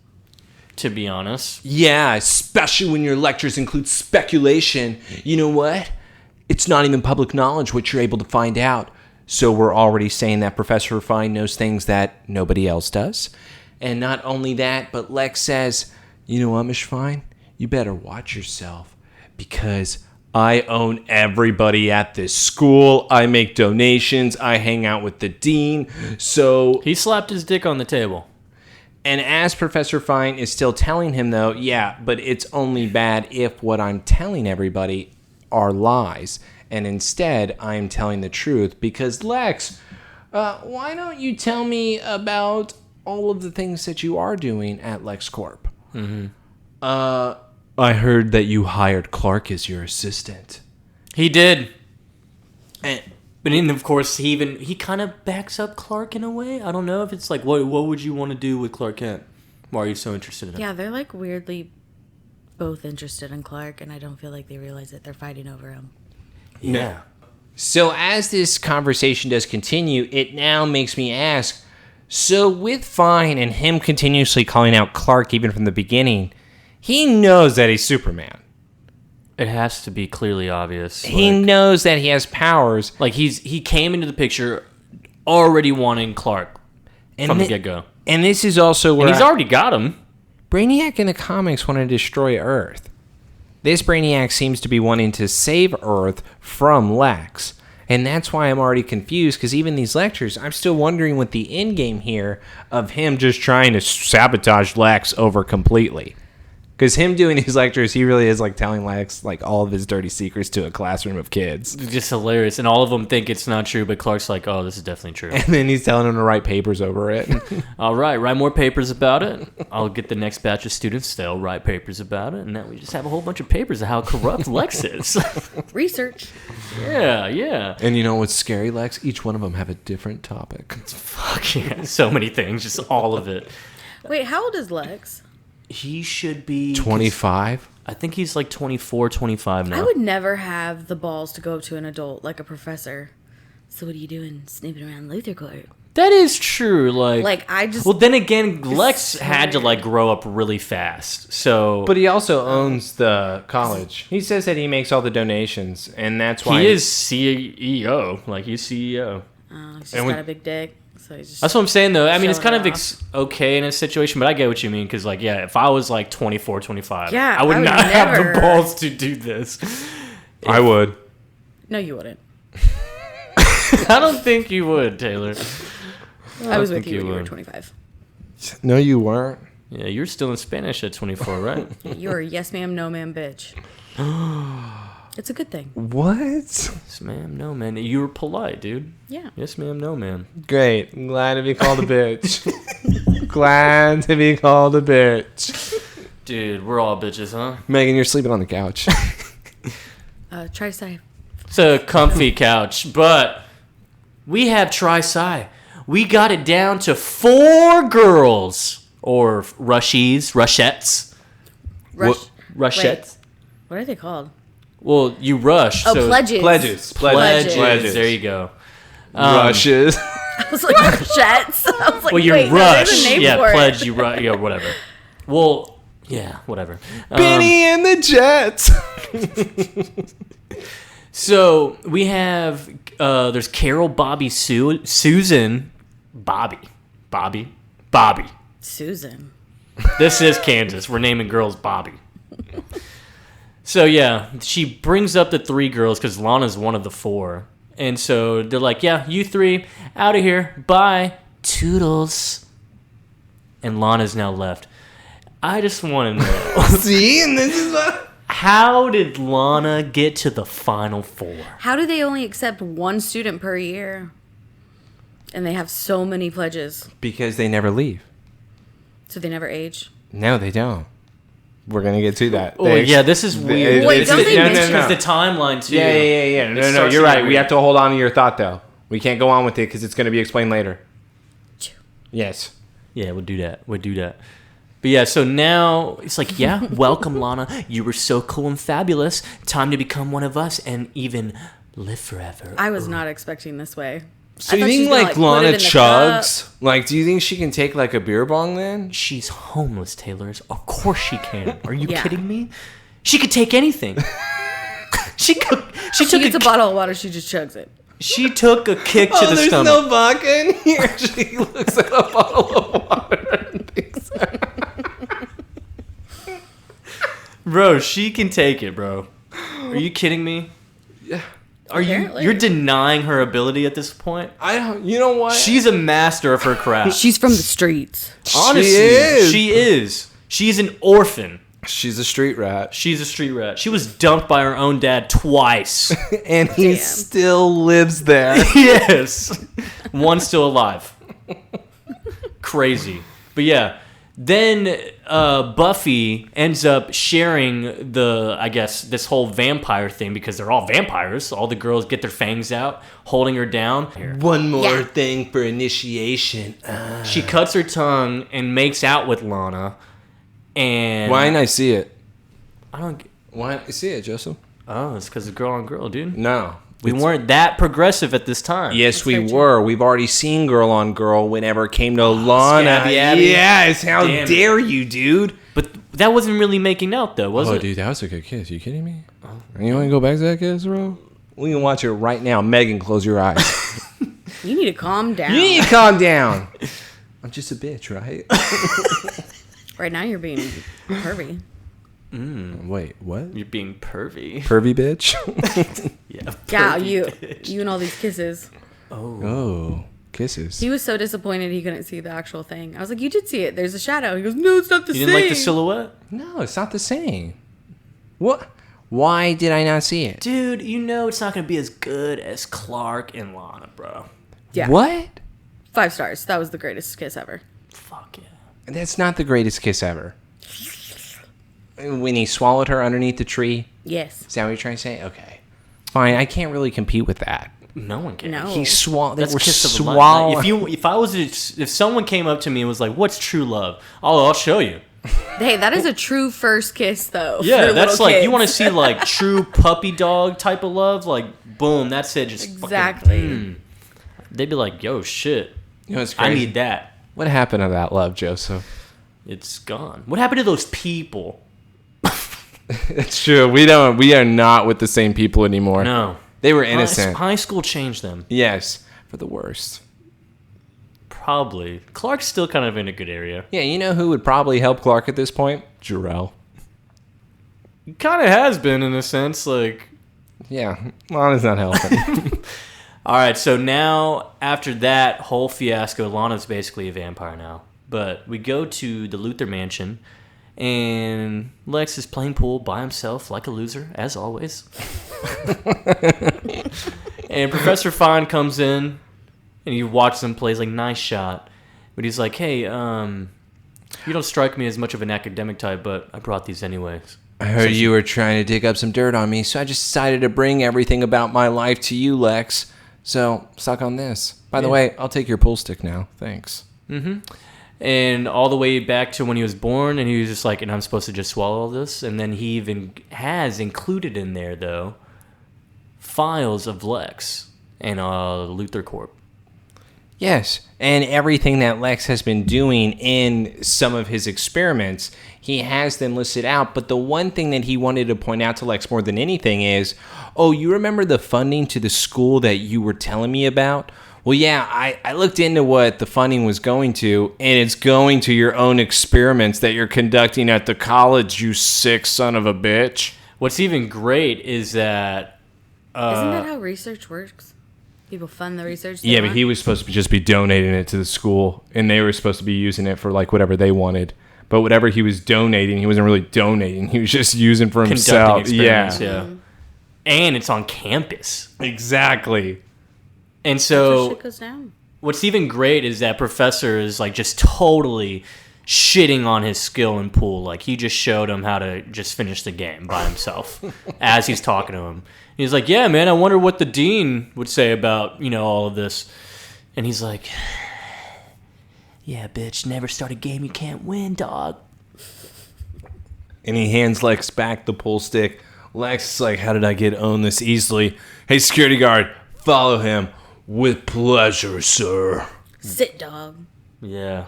to be honest. Yeah, especially when your lectures include speculation. You know what? It's not even public knowledge what you're able to find out. So we're already saying that Professor Fine knows things that nobody else does. And not only that, but Lex says, you know what, Mr. Fine? You better watch yourself because I own everybody at this school. I make donations. I hang out with the dean. So He slapped his dick on the table. And as Professor Fine is still telling him, though, yeah, but it's only bad if what I'm telling everybody are lies. And instead, I'm telling the truth. Because, Lex, why don't you tell me about all of the things that you are doing at LuthorCorp? Mm-hmm. I heard that you hired Clark as your assistant. He did. But then, of course, he kind of backs up Clark in a way. I don't know if it's like, what would you want to do with Clark Kent? Why are you so interested in him? Yeah, they're like weirdly both interested in Clark, and I don't feel like they realize that they're fighting over him. Yeah. So as this conversation does continue, it now makes me ask, so with Fine and him continuously calling out Clark even from the beginning, he knows that he's Superman. It has to be clearly obvious. He knows that he has powers. Like, he came into the picture already wanting Clark from the get-go. And this is also where... And he's already got him. Brainiac in the comics wanted to destroy Earth. This Brainiac seems to be wanting to save Earth from Lex. And that's why I'm already confused, because even these lectures, I'm still wondering what the end game here of him just trying to sabotage Lex over completely. Because him doing these lectures, he really is like telling Lex like all of his dirty secrets to a classroom of kids. It's just hilarious. And all of them think it's not true, but Clark's like, oh, this is definitely true. And then he's telling them to write papers over it. All right, write more papers about it. I'll get the next batch of students. They'll write papers about it. And then we just have a whole bunch of papers of how corrupt Lex is. Research. Yeah. And you know what's scary, Lex? Each one of them have a different topic. Fuck yeah. So many things. Just all of it. Wait, how old is Lex? He should be... 25? I think he's like 24, 25 now. I would never have the balls to go up to an adult like a professor. So what are you doing snooping around LuthorCorp? That is true. Like I just... Well, then again, Lex had to like grow up really fast. So... But he also owns the college. He says that he makes all the donations, and that's why... He is CEO. Like, he's CEO. He's just got a big dick. So he's just That's what I'm saying, though. I mean, it's kind showing of it okay in a situation, but I get what you mean. Because, like, yeah, if I was, like, 24, 25, Yeah, I would not have never. the balls to do this. I would. No, you wouldn't. I don't think you would, Taylor. I was with think you when you you were would. 25. No, you weren't. Yeah, you're still in Spanish at 24, right? You were a yes ma'am, no ma'am bitch. It's a good thing. What? Yes, ma'am, no, man. You were polite, dude. Yeah. Yes, ma'am, no, ma'am. Great. I'm glad to be called a bitch. Glad to be called a bitch. Dude, we're all bitches, huh? Megan, you're sleeping on the couch. Tri-Psi. It's a comfy couch, but we have Tri-Psi. We got it down to 4 girls. Or rushies, rushettes. Rushettes. Wait, what are they called? Well, you rush. Oh, so pledges. Pledges. There you go. Rushes. I was like, rushettes. I was like, Well, you wait, rush. No, there's a name Yeah, for pledge. it. You rush. Yeah, whatever. Well, yeah, whatever. Benny and the Jets. So we have. There's Carol, Bobby, Susan, Bobby. Susan. This is Kansas. We're naming girls Bobby. So, yeah, she brings up the 3 girls because Lana's one of the 4. And so they're like, yeah, you 3, out of here. Bye. Toodles. and Lana's now left. I just want to know. See, and this is what. How did Lana get to the Final Four? How do they only accept one student per year? And they have so many pledges. Because they never leave. So they never age? No, they don't. We're going to get to that. Oh, yeah, this is weird. Wait, don't they mention It's the timeline, too. Yeah. No, you're right. We have to hold on to your thought, though. We can't go on with it because it's going to be explained later. Yes. Yeah, we'll do that. But yeah, so now it's like, yeah, welcome, Lana. You were so cool and fabulous. Time to become one of us and even live forever. I was not expecting this way. So you think like Lana chugs? Like, do you think she can take like a beer bong then? She's homeless, Taylor. Of course she can. Are you kidding me? She could take anything. She gets a bottle of water. She just chugs it. She took a kick to the stomach. There's no vodka in here. She looks at a bottle of water and thinks, bro, she can take it, bro. Are you kidding me? Yeah. You're denying her ability at this point? You know what? She's a master of her craft. She's from the streets. Honestly, she is. She's an orphan. She's a street rat. She was dumped by her own dad twice. And he still lives there. Yes. One's still alive. Crazy. But yeah. Then Buffy ends up sharing this whole vampire thing because they're all vampires. All the girls get their fangs out, holding her down. One more thing for initiation. She cuts her tongue and makes out with Lana. And why didn't I see it? Why didn't you see it, Joseph? Oh, it's because of girl on girl, dude. No. We weren't that progressive at this time. Yes, we were. We've already seen girl on girl whenever it came to Lana. Abby. Yes, how dare you, dude? But that wasn't really making out, though, was it? Oh, dude, that was a good kiss. You kidding me? You want to go back to that kiss, bro? We can watch it right now. Megan, close your eyes. You need to calm down. I'm just a bitch, right? Right now you're being pervy. Wait, what? You're being pervy. Pervy bitch? Yeah, you and all these kisses. Oh, kisses. He was so disappointed he couldn't see the actual thing. I was like, you did see it. There's a shadow. He goes, no, it's not the same. You didn't like the silhouette? No, it's not the same. What? Why did I not see it? Dude, you know it's not going to be as good as Clark and Lana, bro. Yeah. What? 5 stars. That was the greatest kiss ever. Fuck yeah. That's not the greatest kiss ever. When he swallowed her underneath the tree? Yes. Is that what you're trying to say? Okay. Fine, I can't really compete with that. No one can. No. He swallowed. That's kiss of the life. If someone came up to me and was like, "What's true love?" I'll show you. Hey, that is a true first kiss, though. Yeah, that's like you want to see like true puppy dog type of love. Like, boom, that's it. Just exactly. Fucking, they'd be like, "Yo, shit, you know what's crazy? I need that." What happened to that love, Joseph? It's gone. What happened to those people? It's true. We are not with the same people anymore. No. They were innocent. High school changed them. Yes, for the worst. Probably. Clark's still kind of in a good area. Yeah, you know who would probably help Clark at this point? Jarrell. He kind of has been in a sense, like... Yeah, Lana's not helping. All right, so now, after that whole fiasco, Lana's basically a vampire now. But we go to the Luthor mansion, and Lex is playing pool by himself like a loser, as always. And Professor Fine comes in, and he watches him play. He's like, nice shot. But he's like, hey, you don't strike me as much of an academic type, but I brought these anyways. I heard you were trying to dig up some dirt on me, so I just decided to bring everything about my life to you, Lex. So, suck on this. By the way, I'll take your pool stick now. Thanks. Mm-hmm. And all the way back to when he was born, and he was just like, and I'm supposed to just swallow all this? And then he even has included in there, though, files of Lex and LuthorCorp. Yes, and everything that Lex has been doing in some of his experiments, he has them listed out. But the one thing that he wanted to point out to Lex more than anything is, oh, you remember the funding to the school that you were telling me about? Well, yeah, I looked into what the funding was going to, and it's going to your own experiments that you're conducting at the college, you sick son of a bitch. What's even great is that... Isn't that how research works? People fund the research. Yeah, but he was supposed to just be donating it to the school, and they were supposed to be using it for like whatever they wanted. But whatever he was donating, he wasn't really donating. He was just using for himself. Experiments, yeah. And it's on campus. Exactly. And so shit goes down. What's even great is that professor is like just totally shitting on his skill in pool. Like he just showed him how to just finish the game by himself as he's talking to him. He's like, yeah, man, I wonder what the dean would say about, all of this. And he's like, yeah, bitch, never start a game you can't win, dog. And he hands Lex back the pool stick. Lex is like, how did I get owned this easily? Hey, security guard, follow him. With pleasure, sir. Sit, dog. Yeah.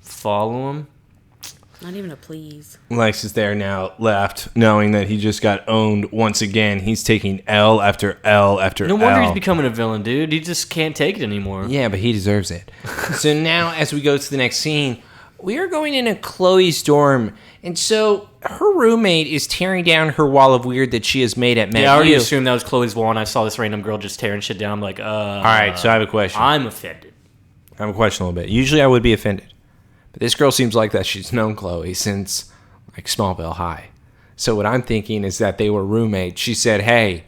Follow him. Not even a please. Lex is there now, left, knowing that he just got owned once again. He's taking L after L after L. No wonder he's becoming a villain, dude. He just can't take it anymore. Yeah, but he deserves it. So now, as we go to the next scene, we are going into Chloe's dorm. And so her roommate is tearing down her wall of weird that she has made at Met Yeah, I already U. assumed that was Chloe's wall, and I saw this random girl just tearing shit down. I'm like, All right, so I have a question. I'm offended. I have a question a little bit. Usually I would be offended. But this girl seems like that she's known Chloe since, like, Smallville High. So what I'm thinking is that they were roommates. She said, hey,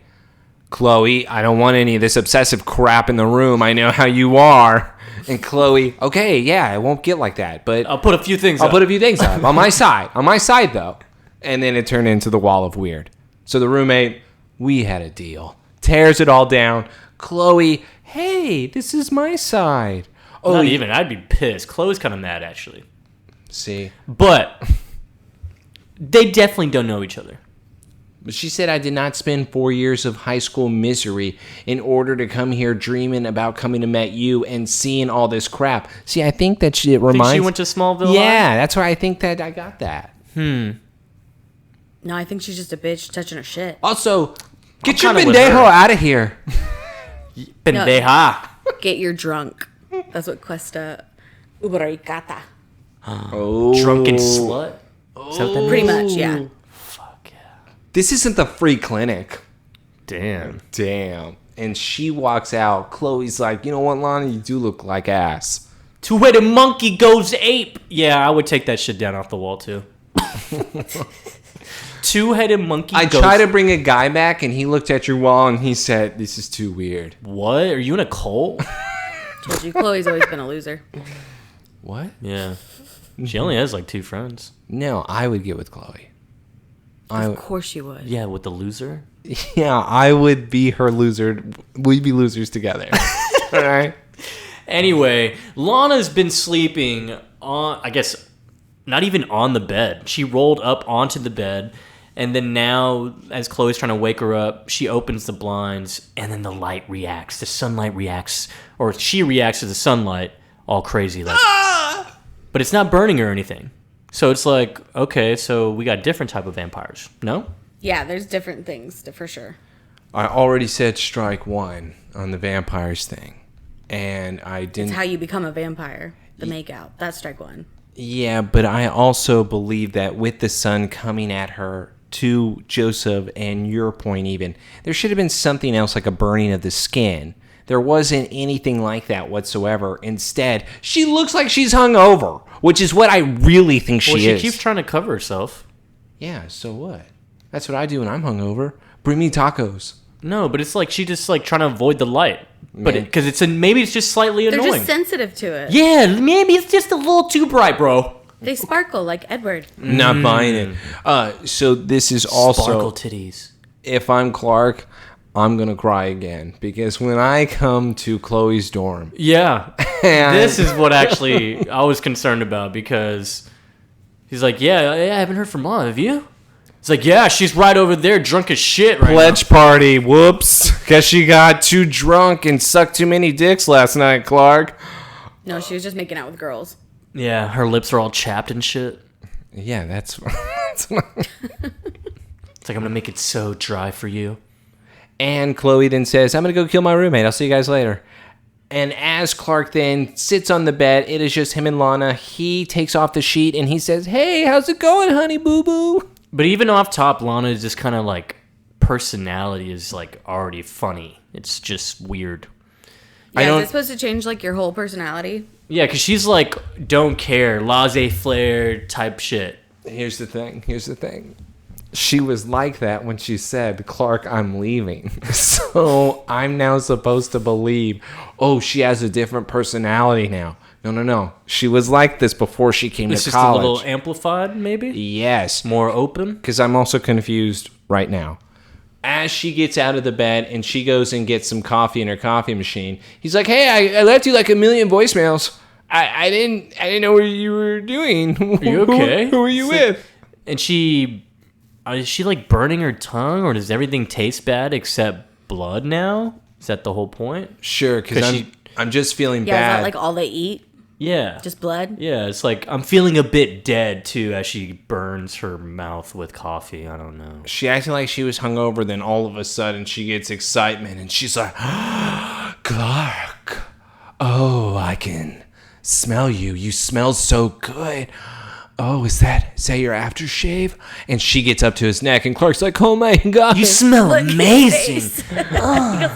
Chloe, I don't want any of this obsessive crap in the room. I know how you are. And Chloe, okay, yeah, it won't get like that. But I'll put a few things I'll up. put a few things up. On my side. On my side, though. And then it turned into the wall of weird. So the roommate, we had a deal. Tears it all down. Chloe, hey, this is my side. Oh, Not even. I'd be pissed. Chloe's kind of mad, actually. See? But they definitely don't know each other. But she said, I did not spend 4 years of high school misery in order to come here dreaming about coming to Met U and seeing all this crap. See, I think that it reminds... Think she went to Smallville? Yeah, that's why I think that I got that. No, I think she's just a bitch touching her shit. Also, get I'm your kinda with pendejo her. out of here. Pendeja. Get your drunk. That's what Cuesta Ubericata. Oh. Drunken slut. Is that what that means? Pretty much, yeah. Fuck yeah. This isn't the free clinic. Damn. Damn. And she walks out. Chloe's like, you know what, Lana? You do look like ass. Two-headed monkey goes ape. Yeah, I would take that shit down off the wall, too. Two-headed monkey I goes... tried to bring a guy back, and he looked at your wall, and he said, this is too weird. What? Are you in a cult? Told you, Chloe's always been a loser. What? Yeah. She only has like 2 friends. No, I would get with Chloe. Of course you would. Yeah, with the loser. Yeah, I would be her loser. We'd be losers together. All right. Anyway, Lana's been sleeping on, I guess, not even on the bed. She rolled up onto the bed, and then now, as Chloe's trying to wake her up, she opens the blinds, and then the light reacts. The sunlight reacts, or she reacts to the sunlight, all crazy like. But it's not burning her or anything. So it's like, okay, so we got different type of vampires. No? Yeah, there's different things, for sure. I already said strike one on the vampires thing. And I didn't... It's how you become a vampire. The makeout. That's strike one. Yeah, but I also believe that with the sun coming at her, to Joseph and your point even, there should have been something else like a burning of the skin. There wasn't anything like that whatsoever. Instead, she looks like she's hungover, which is what I really think she is. She keeps trying to cover herself. Yeah, so what? That's what I do when I'm hungover. Bring me tacos. No, but it's like she just like trying to avoid the light. But because maybe it's just slightly They're annoying. just sensitive to it. Yeah, maybe it's just a little too bright, bro. They sparkle like Edward. Not buying it. So this is also... Sparkle titties. If I'm Clark, I'm going to cry again. Because when I come to Chloe's dorm... Yeah. And This is what actually I was concerned about, because he's like, yeah, I haven't heard from Lana. Have you? It's like, yeah, she's right over there drunk as shit right Pledge party. Whoops. Guess she got too drunk and sucked too many dicks last night, Clark. No, she was just making out with girls. now. Yeah, her lips are all chapped and shit. Yeah, that's... It's like, I'm going to make it so dry for you. And Chloe then says, I'm going to go kill my roommate. I'll see you guys later. And as Clark then sits on the bed, it is just him and Lana. He takes off the sheet and he says, hey, how's it going, honey boo-boo? But even off top, Lana's just kind of like, personality is like already funny. It's just weird. Yeah, is it supposed to change like your whole personality? Yeah, because she's like, don't care, laissez-faire type shit. Here's the thing. She was like that when she said, Clark, I'm leaving. So I'm now supposed to believe, oh, she has a different personality now. No. She was like this before she came to college. It's just a little amplified, maybe? Yes. More open? Because I'm also confused right now. As she gets out of the bed and she goes and gets some coffee in her coffee machine, he's like, hey, I left you like a million voicemails. I didn't know what you were doing. Are you okay? Who are you with? And is she like burning her tongue, or does everything taste bad except blood now? Is that the whole point? Sure, because I'm just feeling Yeah, bad. is that like all they eat? Yeah. Just blood? Yeah, it's like I'm feeling a bit dead too as she burns her mouth with coffee. I don't know. She acted like she was hungover, then all of a sudden she gets excitement and she's like, Clark, oh, I can smell you. You smell so good. Oh, is that your aftershave? And she gets up to his neck and Clark's like, oh my God. You smell amazing. He goes,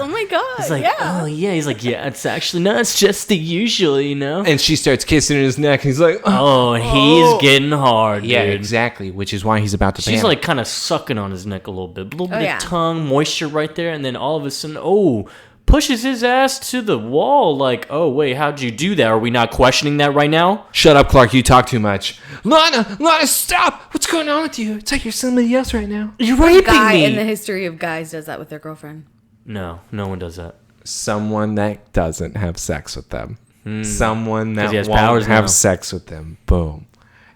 oh my God. He's like, yeah. oh yeah. He's like, yeah, it's actually, no, it's just the usual, you know? And she starts kissing his neck and he's like, oh, he's getting hard, dude. yeah, exactly, which is why he's about to She's panic. like kind of sucking on his neck a little bit yeah. of tongue, moisture right there, and then all of a sudden, pushes his ass to the wall like, oh, wait, how'd you do that? Are we not questioning that right now? Shut up, Clark, you talk too much. Lana, stop! What's going on with you? It's like you're somebody else right now. You're raping Guy me! in the history of guys does that with their girlfriend. No one does that. Someone that doesn't have sex with them. Someone that he has won't powers have now. sex with them. Boom.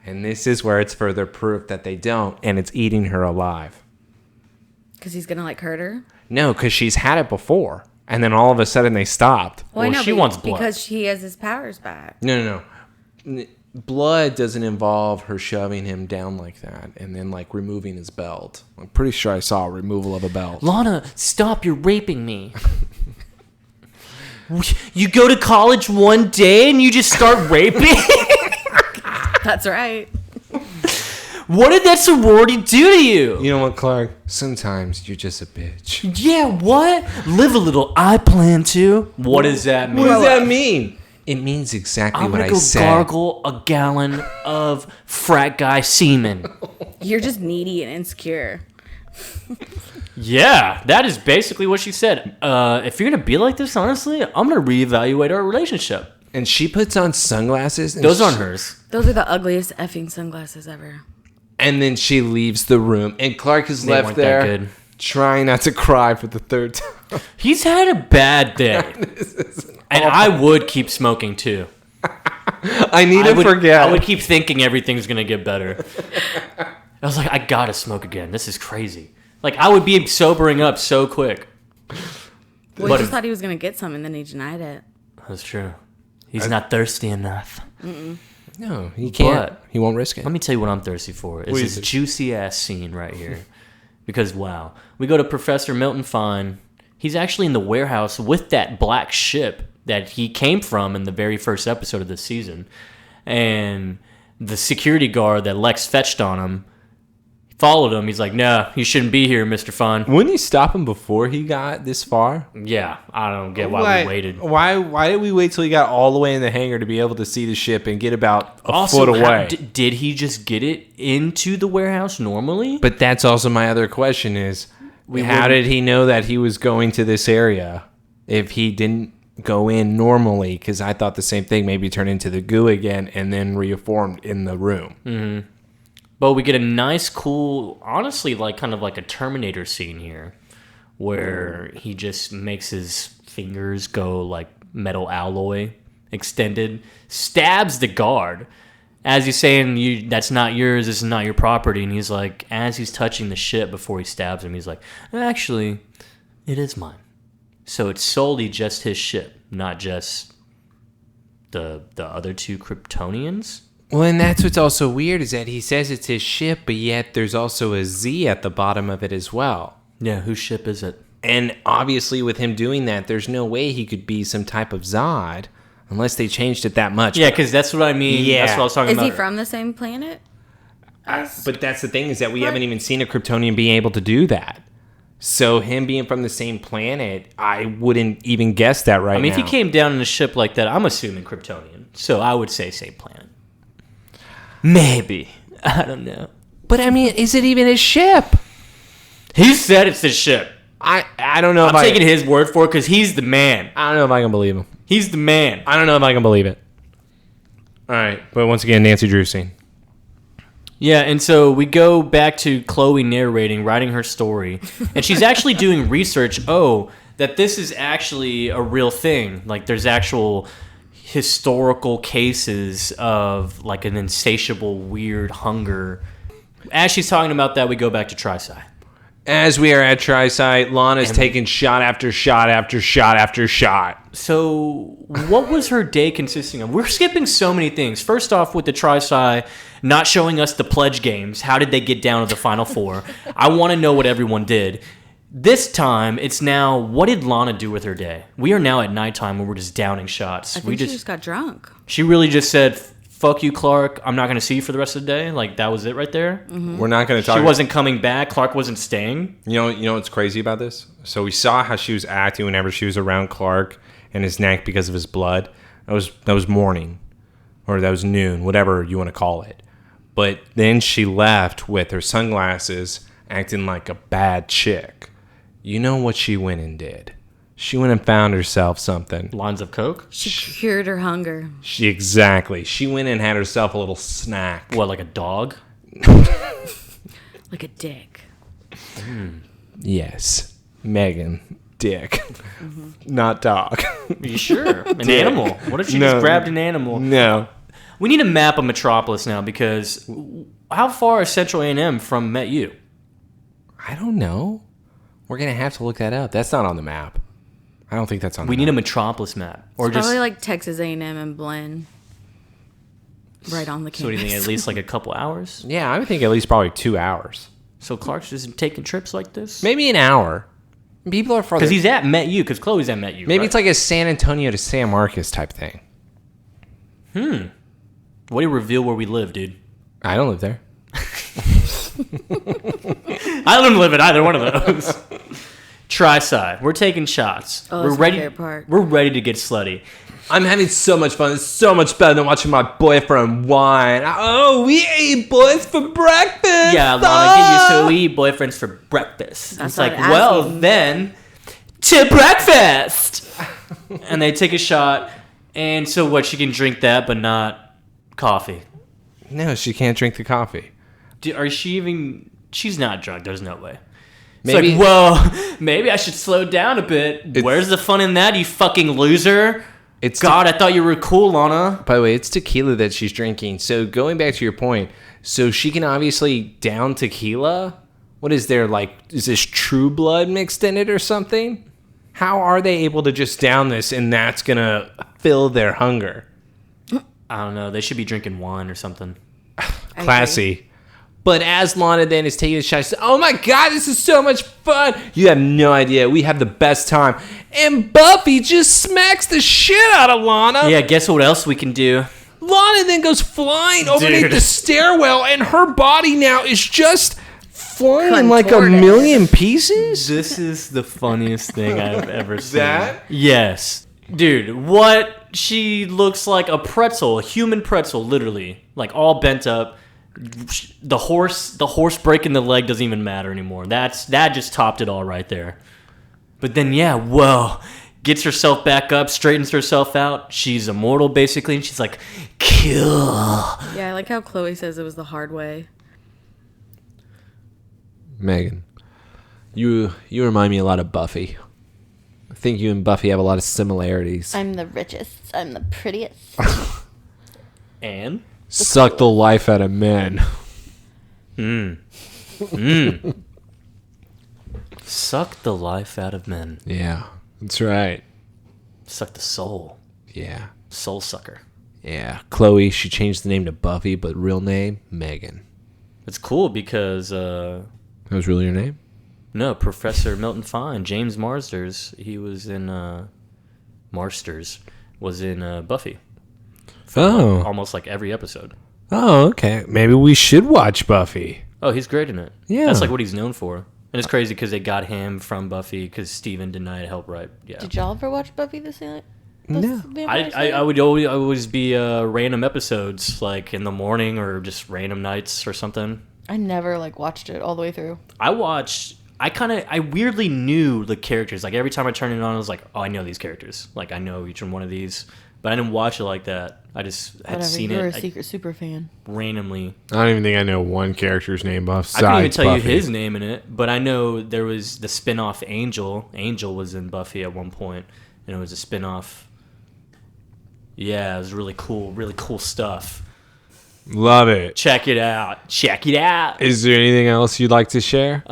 And this is where it's further proof that they don't, and it's eating her alive. Because he's going to like hurt her? No, because she's had it before. And then all of a sudden they stopped. Well, I know, she wants blood. Because he has his powers back. No. Blood doesn't involve her shoving him down like that and then like removing his belt. I'm pretty sure I saw a removal of a belt. Lana, stop, you're raping me. You go to college one day and you just start raping? That's right. What did that sorority do to you? You know what, Clark? Sometimes you're just a bitch. Yeah, what? Live a little, I plan to. What does that mean? What does that mean? It means exactly I'm what gonna I go said. gargle a gallon of frat guy semen. You're just needy and insecure. Yeah, that is basically what she said. If you're gonna be like this, honestly, I'm gonna reevaluate our relationship. And she puts on sunglasses. And Those aren't hers. Those are the ugliest effing sunglasses ever. And then she leaves the room. And Clark is They left weren't that there good. trying not to cry for the third time. He's had a bad day. And I would keep smoking too. I need to forget. I would keep thinking everything's gonna get better. I was like, I gotta smoke again. This is crazy. Like, I would be sobering up so quick. Well, he just thought he was going to get some, and then he denied it. That's true. He's not thirsty enough. No, he can't. But He won't risk it. let me tell you what I'm thirsty for. Is What this is it? juicy ass scene right here. Because, wow. We go to Professor Milton Fine. He's actually in the warehouse with that black ship that he came from in the very first episode of this season. And the security guard that Lex fetched on him followed him. He's like, nah, you shouldn't be here, Mr. Fine. Wouldn't you stop him before he got this far? Yeah, I don't get why we waited. Why did we wait till he got all the way in the hangar to be able to see the ship and get about a Also, foot away? did he just get it into the warehouse normally? But that's also my other question is, how did he know that he was going to this area if he didn't go in normally? Because I thought the same thing, maybe turn into the goo again and then reformed in the room. Mm-hmm. But we get a nice, cool, honestly, like kind of like a Terminator scene here, where he just makes his fingers go like metal alloy extended, stabs the guard. As he's saying, that's not yours, this is not your property. And he's like, as he's touching the ship before he stabs him, he's like, actually, it is mine. So it's solely just his ship, not just the other two Kryptonians. Well, and that's what's also weird is that he says it's his ship, but yet there's also a Z at the bottom of it as well. Yeah, whose ship is it? And obviously with him doing that, there's no way he could be some type of Zod unless they changed it that much. Yeah, because that's what I mean. Yeah. That's what I was talking Is about. he from the same planet? But that's the thing is that we haven't even seen a Kryptonian being able to do that. So him being from the same planet, I wouldn't even guess that right now. I mean, if he came down in a ship like that, I'm assuming Kryptonian. So I would say same planet. Maybe. I don't know. But I mean, is it even his ship? He said it's his ship. I don't know if I'm taking his word for it because he's the man. I don't know if I can believe him. He's the man. I don't know if I can believe it. All right. But once again, Nancy Drew scene. Yeah, and so we go back to Chloe narrating, writing her story. And she's actually doing research. That this is actually a real thing. Like, there's actual historical cases of, like, an insatiable, weird hunger. As she's talking about that, we go back to Tri-Psi. As we are at Tri-Psi, Lana's taking shot after shot after shot after shot. So, what was her day consisting of? We're skipping so many things. First off, with the Tri-Psi not showing us the pledge games. How did they get down to the Final Four? I want to know what everyone did. This time, it's now, what did Lana do with her day? We are now at nighttime where we're just downing shots. I think she just got drunk. She really just said, fuck you, Clark. I'm not going to see you for the rest of the day. Like, that was it right there. Mm-hmm. We're not going to talk. She wasn't coming back. Clark wasn't staying. You know what's crazy about this? So we saw how she was acting whenever she was around Clark and his neck because of his blood. That was morning, or that was noon, whatever you want to call it. But then she left with her sunglasses, acting like a bad chick. You know what she went and did? She went and found herself something. Lines of coke? She cured her hunger. Exactly. She went and had herself a little snack. What, like a dog? Like a dick. Yes. Megan. Dick. Mm-hmm. Not dog. Are you sure? An animal. What if she just grabbed an animal? No. We need a map of Metropolis now because how far is Central A&M from Met U? I don't know. We're going to have to look that up. That's not on the map. I don't think that's on the map. We need a Metropolis map. Or it's just probably like Texas A&M and Blinn. Right on the campus. So what do you think, at least like a couple hours? Yeah, I would think at least probably 2 hours. So Clark's just taking trips like this? Maybe an hour. People are farther. Because he's at Met U, because Chloe's at Met U. Maybe right? it's like a San Antonio to San Marcos type thing. What do you reveal where we live, dude? I don't live there. I don't live at either one of those. Tri-Psi. We're taking shots. Oh, we're that's ready. my favorite part. We're ready to get slutty. I'm having so much fun. It's so much better than watching my boyfriend whine. Oh, we ate boys for breakfast. Yeah, Lana, get used to it. We eat boyfriends for breakfast. That's It's like, what well, asking. then, to breakfast. And they take a shot. And so what? She can drink that, but not coffee. No, she can't drink the coffee. Are she even... She's not drunk. There's no way. It's Maybe- like, well, maybe I should slow down a bit. Where's the fun in that, you fucking loser? God, I thought you were cool, Lana. By the way, it's tequila that she's drinking. So going back to your point, so she can obviously down tequila? What is there, like, is this True Blood mixed in it or something? How are they able to just down this and that's going to fill their hunger? I don't know. They should be drinking wine or something. Classy. But as Lana then is taking a shot, she says, oh my God, this is so much fun. You have no idea. We have the best time. And Buffy just smacks the shit out of Lana. Yeah, guess what else we can do? Lana then goes flying underneath the stairwell, and her body now is just flying in like a Contorted. million pieces. This is the funniest thing I've ever seen. That? Yes. Dude, what? She looks like a pretzel, a human pretzel, literally. Like all bent up. The horse breaking the leg doesn't even matter anymore. That just topped it all right there. But then, yeah, whoa. Gets herself back up, straightens herself out. She's immortal, basically. And she's like, kill. Yeah, I like how Chloe says it was the hard way. Megan, you remind me a lot of Buffy. I think you and Buffy have a lot of similarities. I'm the richest. I'm the prettiest. And? Suck the life out of men. Suck the life out of men. Yeah, that's right. Suck the soul. Yeah. Soul sucker. Yeah. Chloe, she changed the name to Buffy, but real name, Megan. It's cool because, That was really your name? no, Professor Milton Fine, James Marsters, he was in, Marsters, was in Buffy. Oh. Almost like every episode. Oh, okay. Maybe we should watch Buffy. Oh, he's great in it. Yeah. That's like what he's known for. And it's crazy because they got him from Buffy because Steven denied help write. Yeah. Did y'all ever watch Buffy the Sailor? No. I would always be random episodes, like in the morning or just random nights or something. I never watched it all the way through. I weirdly knew the characters. Like every time I turned it on, I was like, oh, I know these characters. Like I know each one of these. But I didn't watch it like that. I just had seen You're it. a secret super fan. Randomly. I don't even think I know one character's name besides I couldn't even tell Buffy. you his name in it, but I know there was the spin-off Angel. Angel was in Buffy at one point, and it was a spin-off. Yeah, it was really cool stuff. Love it. Check it out. Check it out. Is there anything else you'd like to share?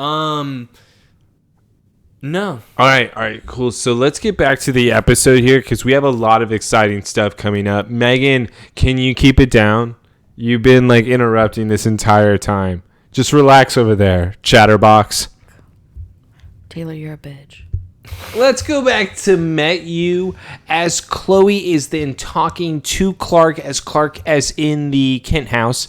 No. All right, cool. So let's get back to the episode here because we have a lot of exciting stuff coming up. Megan, can you keep it down? You've been interrupting this entire time. Just relax over there, chatterbox. Taylor, you're a bitch. Let's go back to Met You as Chloe is then talking to Clark as in the Kent house.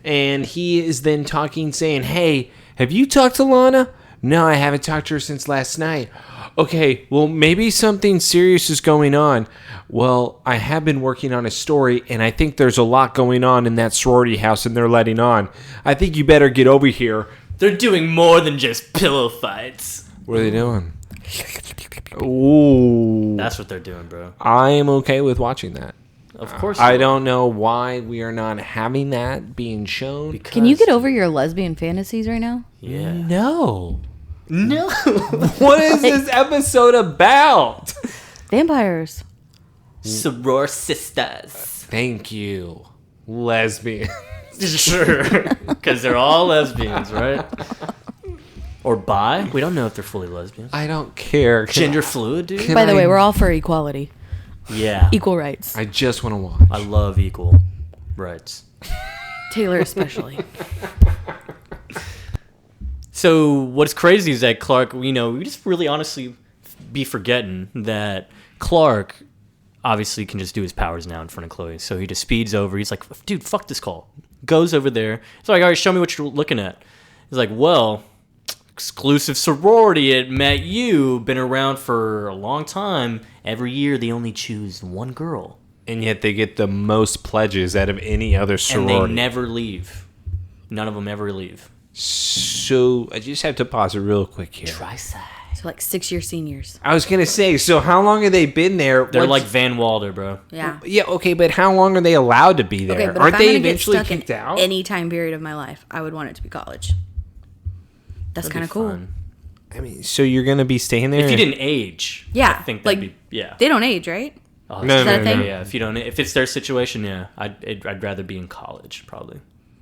And he is then talking, saying, hey, have you talked to Lana? No, I haven't talked to her since last night. Okay, well, maybe something serious is going on. Well, I have been working on a story, and I think there's a lot going on in that sorority house, and they're letting on. I think you better get over here. They're doing more than just pillow fights. What are they doing? Ooh. That's what they're doing, bro. I am okay with watching that. Of course. I don't know why we are not having that being shown. Can you get over your lesbian fantasies right now? Yeah. No. No. What is this episode about? Vampires. Soror sisters. Thank you. Lesbian. Sure. Because they're all lesbians, right? Or bi? We don't know if they're fully lesbians. I don't care. Gender fluid, dude? By the way, we're all for equality. Yeah. Equal rights. I just want to watch. I love equal rights. Taylor especially. So what's crazy is that Clark, we just really honestly be forgetting that Clark obviously can just do his powers now in front of Chloe. So he just speeds over. He's like, dude, fuck this call. Goes over there. He's like, all right, show me what you're looking at. He's like, well, exclusive sorority at Met You, been around for a long time. Every year they only choose one girl. And yet they get the most pledges out of any other sorority. And they never leave. None of them ever leave. So I just have to pause it real quick here. Tri-Psi. So 6-year seniors. I was going to say, so how long have they been there? They're like Van Wilder, bro. Yeah. Yeah, okay, but how long are they allowed to be there? Okay, but Aren't if I'm they gonna get eventually stuck kicked in out? any time period of my life, I would want it to be college. That's kind of cool. Fun. I mean, so you're going to be staying there? If you didn't age, Yeah, I think that'd be They don't age, right? Oh, No, Is that a thing? yeah. If it's their situation, yeah, I'd rather be in college probably.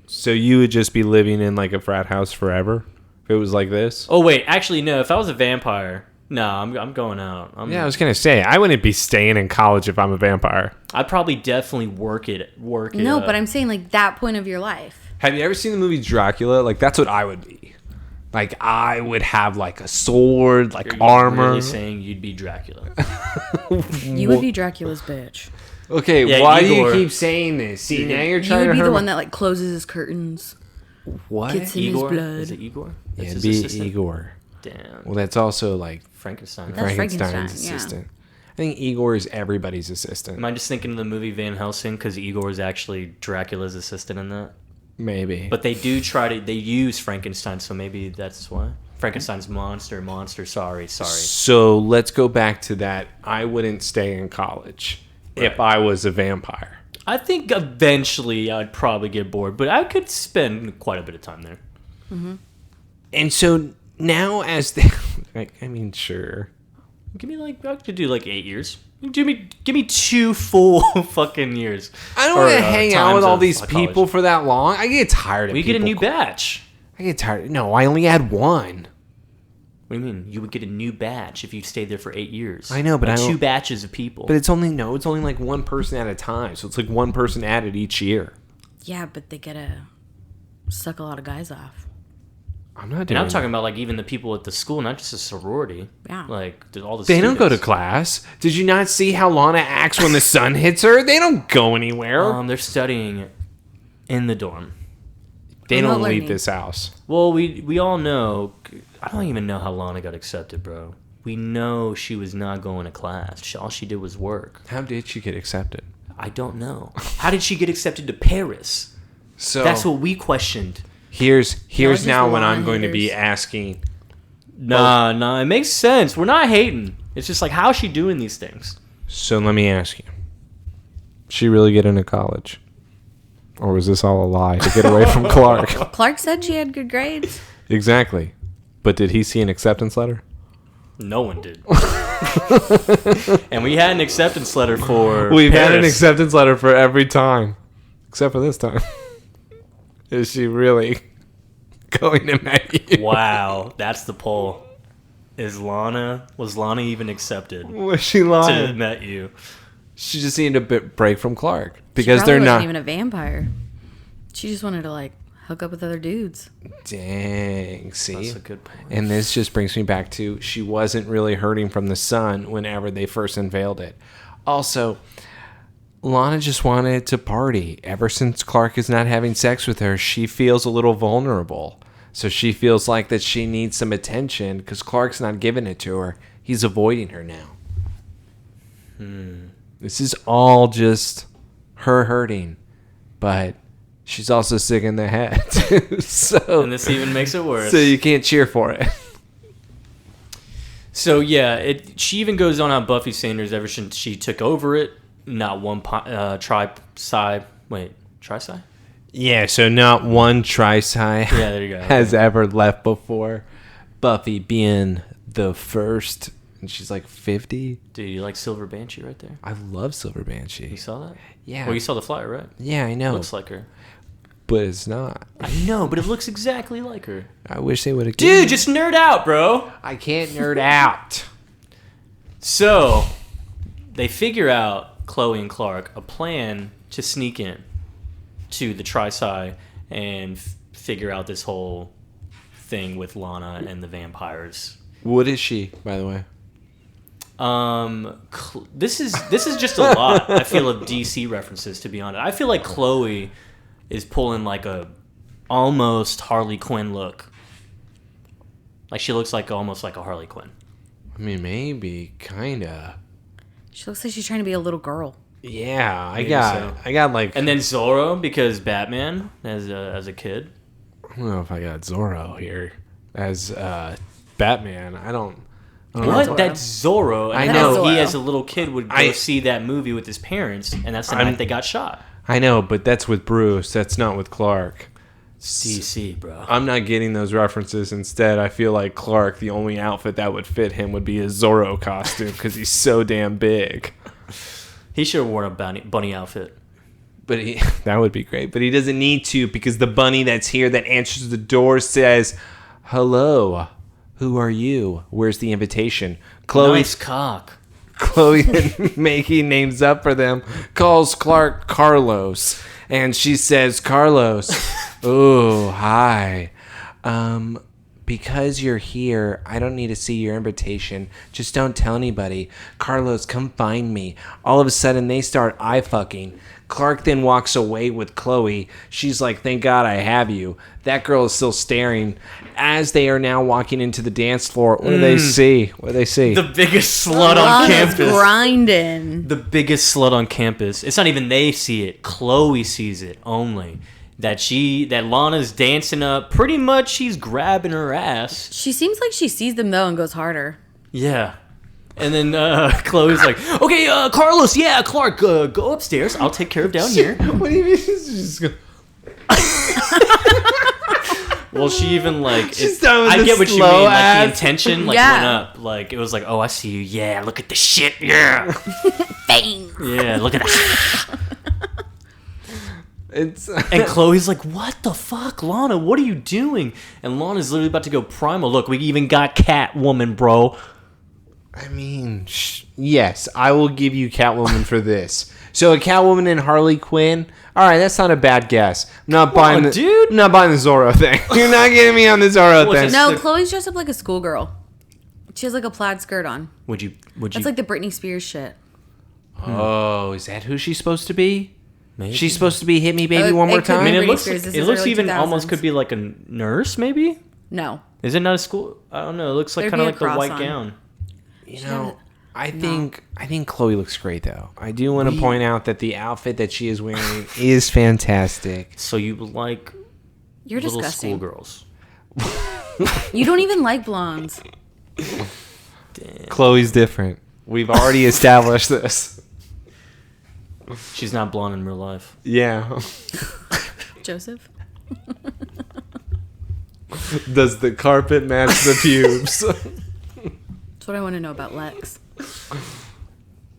So you would just be living in like a frat house forever? If it was like this? Oh wait, actually no. If I was a vampire, no, I'm going out. Yeah, I was going to say, I wouldn't be staying in college if I'm a vampire. I'd probably definitely work it. No, but I'm saying that point of your life. Have you ever seen the movie Dracula? Like, that's what I would be. Like, I would have like a sword, like You're armor. really saying you'd be Dracula? You would be Dracula's bitch. Okay, Yeah, why do Igor. you keep saying this? See, now you're You trying would to be hurt the my- one that closes his curtains. What? Gets in his Igor? blood. Is it Igor? Yeah, That's it'd his be assistant? Igor. Damn. Well, that's also like Frankenstein. That's Frankenstein's Frankenstein, yeah. assistant. I think Igor is everybody's assistant. Am I just thinking of the movie Van Helsing because Igor is actually Dracula's assistant in that? Maybe. But they do they use Frankenstein, so maybe that's why. Frankenstein's monster, sorry. So let's go back to that. I wouldn't stay in college if I was a vampire. I think eventually I'd probably get bored, but I could spend quite a bit of time there. And so now as the... I mean, sure. Give me I could do 8 years. Give me 2 full fucking years. I don't Or, want to hang out times with all of these college. people for that long. I get tired of We people. get a new batch. I get tired. No, I only had one. What do you mean? You would get a new batch if you stayed there for 8 years. I know, but I don't- 2 batches of people. But it's only like one person at a time. So it's like one person added each year. Yeah, but they gotta suck a lot of guys off. I'm not and doing I'm talking about even the people at the school, not just a sorority. Yeah. All the They don't go to students. class. Did you not see how Lana acts when the sun hits her? They don't go anywhere. They're studying in the dorm. They Remote don't leave learning. this house. Well, we all know. I don't even know how Lana got accepted, bro. We know she was not going to class. All she did was work. How did she get accepted? I don't know. How did she get accepted to Paris? So That's what we questioned. here's just now when Lana I'm going to be haters. asking. Nah, it makes sense. We're not hating. It's just like, how's she doing these things? So let me ask you. She really get into college? Or was this all a lie to get away from Clark? Clark said she had good grades. Exactly. But did he see an acceptance letter? No one did. And we had an acceptance letter for We've had an Paris. acceptance letter for every time. Except for this time. Is she really going to marry you? Wow, that's the poll. Was Lana even accepted Was she to lying? met you? She just needed a bit break from Clark. She Because probably they're wasn't not. even a vampire. She just wanted to like hook up with other dudes. Dang, see? That's a good point. And this just brings me back to she wasn't really hurting from the sun whenever they first unveiled it. Also, Lana just wanted to party. Ever since Clark is not having sex with her, she feels a little vulnerable. So she feels like that she needs some attention because Clark's not giving it to her. He's avoiding her now. This is all just her hurting. But she's also sick in the head. so, And this even makes it worse. so you can't cheer for it. So yeah, she even goes on how Buffy Sanders, ever since she took over it, not one Tri-Psi. Wait, Tri-Psi? Yeah, so not one Tri-Psi Yeah, there you go. has ever left before. Buffy being the first, and she's like 50. Dude, you like Silver Banshee right there? I love Silver You Banshee. saw that? Yeah. Well, you saw the flyer, right? Yeah, I know. Looks like her. But it's not. I know, but it looks exactly like her. I wish they would have. Dude, just nerd out, bro. I can't nerd out. So, they figure out, Chloe and Clark, a plan to sneak in to the Tri-Psi and figure out this whole thing with Lana and the vampires. What is she, by the way? This is just a lot, I feel, of DC references, to be honest. I feel like Chloe is pulling like a almost Harley Quinn look. Like she looks like almost like a Harley Quinn. I mean, maybe, kinda. She looks like she's trying to be a little girl. Yeah, I Maybe got like. And then Zorro, because Batman as a kid. I don't know if I got Zorro here as Batman. I don't know. What? That's Zorro. I And know. how he, Zorro. as a little kid, would go I- see that movie with his parents, and that's the night they got shot. I know, but that's with Bruce. That's not with Clark. DC, bro. I'm not getting those references. Instead, I feel like Clark, the only outfit that would fit him would be his Zorro costume because he's so damn big. He should have worn a bunny outfit. But that would be great. But he doesn't need to because the bunny that's here that answers the door says, "Hello, who are you? Where's the invitation?" Nice cock. Chloe, making names up for them, calls Clark Carlos. And she says, "Carlos, oh, hi. Because you're here, I don't need to see your invitation. Just don't tell anybody. Carlos, come find me." All of a sudden, they start eye-fucking. Clark then walks away with Chloe. She's like, "Thank God I have you." That girl is still staring. As they are now walking into the dance floor, what do they see? What do they see? The biggest slut on Lana's campus. grinding. The biggest slut on campus. It's not even they see it. Chloe sees it only. That Lana's dancing up. Pretty much she's grabbing her ass. She seems like she sees them though and goes harder. Yeah. And then Chloe's like, "Okay, Carlos, yeah, Clark, go upstairs. I'll take care of down here." What do you mean? She's just going... Well, she even like... She's done with I the get what you slow mean. Like the ass. intention Yeah. went up. Like it was like, "Oh, I see you. Yeah, look at the shit. Yeah. Bang. Yeah, look at that." It's And Chloe's like, "What the fuck, Lana? What are you doing?" And Lana's literally about to go primal. Look, we even got Catwoman, bro. I mean, yes, I will give you Catwoman for this. So a Catwoman and Harley Quinn. All right, that's not a bad guess. I'm not buying on, dude. I'm not buying the Zorro thing. You're not getting me on the Zorro What's thing. this? No, the- Chloe's dressed up like a schoolgirl. She has like a plaid skirt on. Would you? That's like the Britney Spears shit. Oh, is that who she's supposed to be? Maybe. She's supposed to be Hit Me Baby It One More could be I Time? mean, it Britney looks Spears. This it is looks early even 2000s. almost could be like a nurse, maybe. No. Is it not a school? I don't know. It looks like There'd kind of be a like the cross white on. gown. You know, I think Chloe looks great though. I do want to point out that the outfit that she is wearing is fantastic. So you like You're little disgusting. schoolgirls? You don't even like blondes. Damn. Chloe's different. We've already established this. She's not blonde in real life. Yeah. Joseph? Does the carpet match the pubes? That's what I want to know about Lex.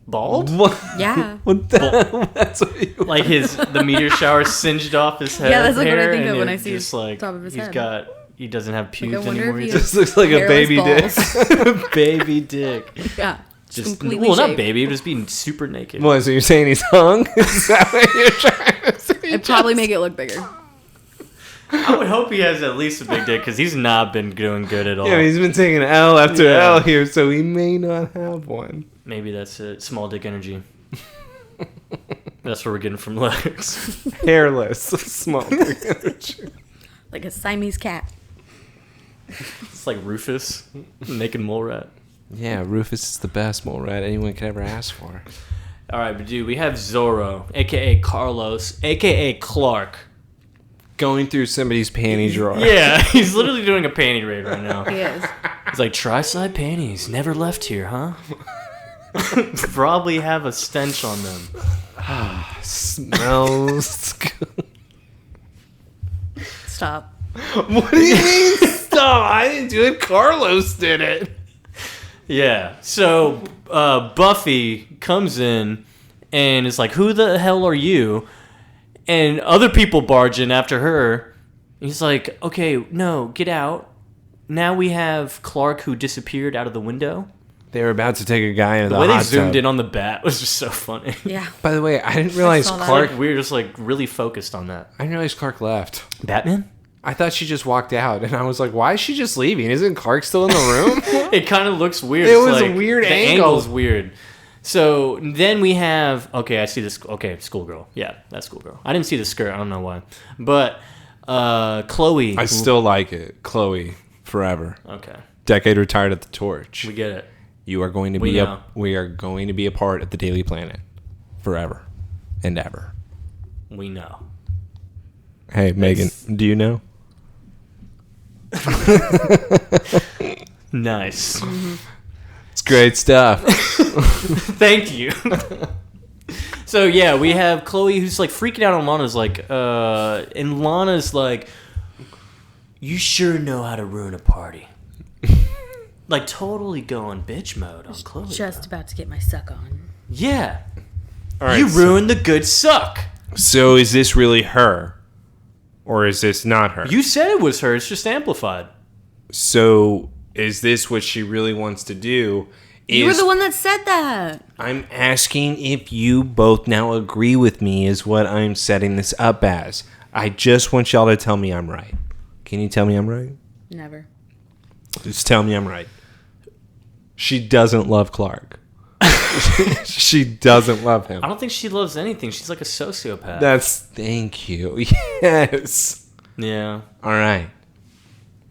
Bald? What? Yeah. What the? That's what you Like the meteor shower singed off his head. Yeah, that's like what I hair, think of and when it I see just the like top of his he's head. got he doesn't have pubes wonder anymore. if He he just looks like a Hairless baby balls. dick. baby dick. Yeah. Just completely well, not shaved. baby, just being super naked. What? So you're saying he's hung? Is that what you're trying to say? It'd probably make it look bigger. I would hope he has at least a big dick because he's not been doing good at all. Yeah, he's been taking L after Yeah. L here, so he may not have one. Maybe that's it. Small dick energy. That's what we're getting from Lex. Hairless, small dick. Like a Siamese cat. It's like Rufus, naked mole rat. Yeah, Rufus is the best mole rat anyone could ever ask for. All right, but dude, we have Zorro, a.k.a. Carlos, a.k.a. Clark. Going through somebody's panty drawer. Yeah, he's literally doing a panty raid right now. He is. He's like, Tri-Psi panties, never left here, huh? Probably have a stench on them. Smells good. Stop. What do you mean stop? I didn't do it. Carlos did it. Yeah, so Buffy comes in and is like, who the hell are you? And other people barge in after her. He's like, okay, no, get out. Now we have Clark who disappeared out of the window. They were about to take a guy into The the way they hot zoomed tub. in on the bat was just so funny. Yeah. By the way, I didn't realize saw that. Clark. Like, we were just like really focused on that. I didn't realize Clark left. Batman? I thought she just walked out, and I was like, "Why is she just leaving? Isn't Clark still in the room?" It kind of looks weird. It It's was a like, weird the angle. angle's weird. So then we have I see this. Okay, schoolgirl. Yeah, that's schoolgirl. I didn't see the skirt. I don't know why, but Chloe. I still like it, Chloe. Forever. Okay, Decade retired at the torch. we get it. You are going to We be know. we are going to be a part of the Daily Planet, forever and ever. We know. Hey, Megan, do you know? Nice. It's great stuff. Thank you. So yeah, we have Chloe who's like freaking out on Lana's like, and Lana's like, you sure know how to ruin a party. Like totally going bitch mode on Chloe. Just about to get my suck on. Yeah. All right, You ruined the good suck. So is this really her, or is this not her? You said it was her. It's just amplified. So is this what she really wants to do? You were the one that said that. I'm asking if you both now agree with me is what I'm setting this up as. I just want y'all to tell me I'm right. Can you tell me I'm right? Never. Just tell me I'm right. She doesn't love Clark. She doesn't love him. I don't think she loves anything. She's like a sociopath. Thank you. Yes. Yeah. All right.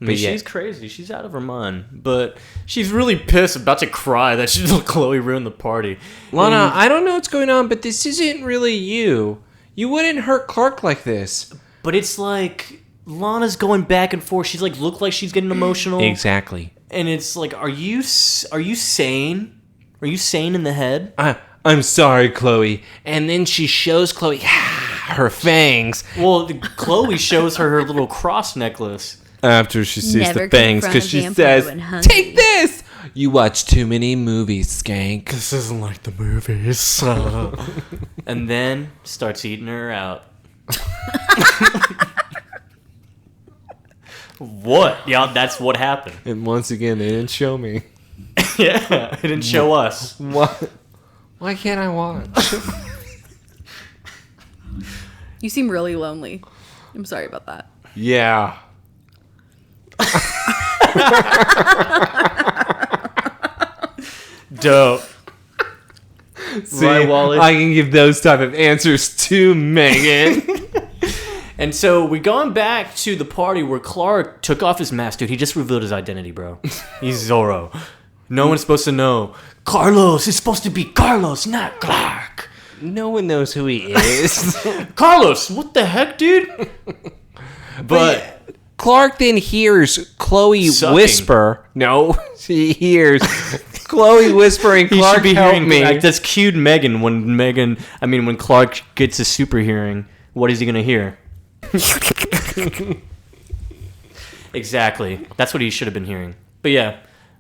I mean, she's crazy. She's out of her mind. But she's really pissed, about to cry that she let Chloe ruin the party. Lana, I don't know what's going on, but this isn't really you. You wouldn't hurt Clark like this. But it's like Lana's going back and forth. She's like, look like she's getting emotional. Exactly. And it's like, are you sane? Are you sane in the head? I'm sorry, Chloe. And then she shows Chloe her fangs Well, Chloe shows her little cross necklace. after she sees Never the fangs confront because a she vampire says, when hungry. "Take this." You watch too many movies, skank. This isn't like the movies. And then starts eating her out. What? Yeah, that's what happened. And once again, they didn't show me. Yeah, it didn't show us. What? Why can't I watch? You seem really lonely. I'm sorry about that. Yeah. Dope. See, Right, Wally? I can give those type of answers to Megan. And so we're going back to the party where Clark took off his mask. Dude, he just revealed his identity, bro. He's Zorro. No one's supposed to know. Carlos is supposed to be Carlos, not Clark. No one knows who he is. Carlos, what the heck, dude? But Clark then hears Chloe Sucking. whisper. No, he hears Chloe whispering, he Clark, should be help hearing me. like, that's cued Megan when Clark gets his super hearing. What is he gonna hear? Exactly. That's what he should have been hearing. But yeah,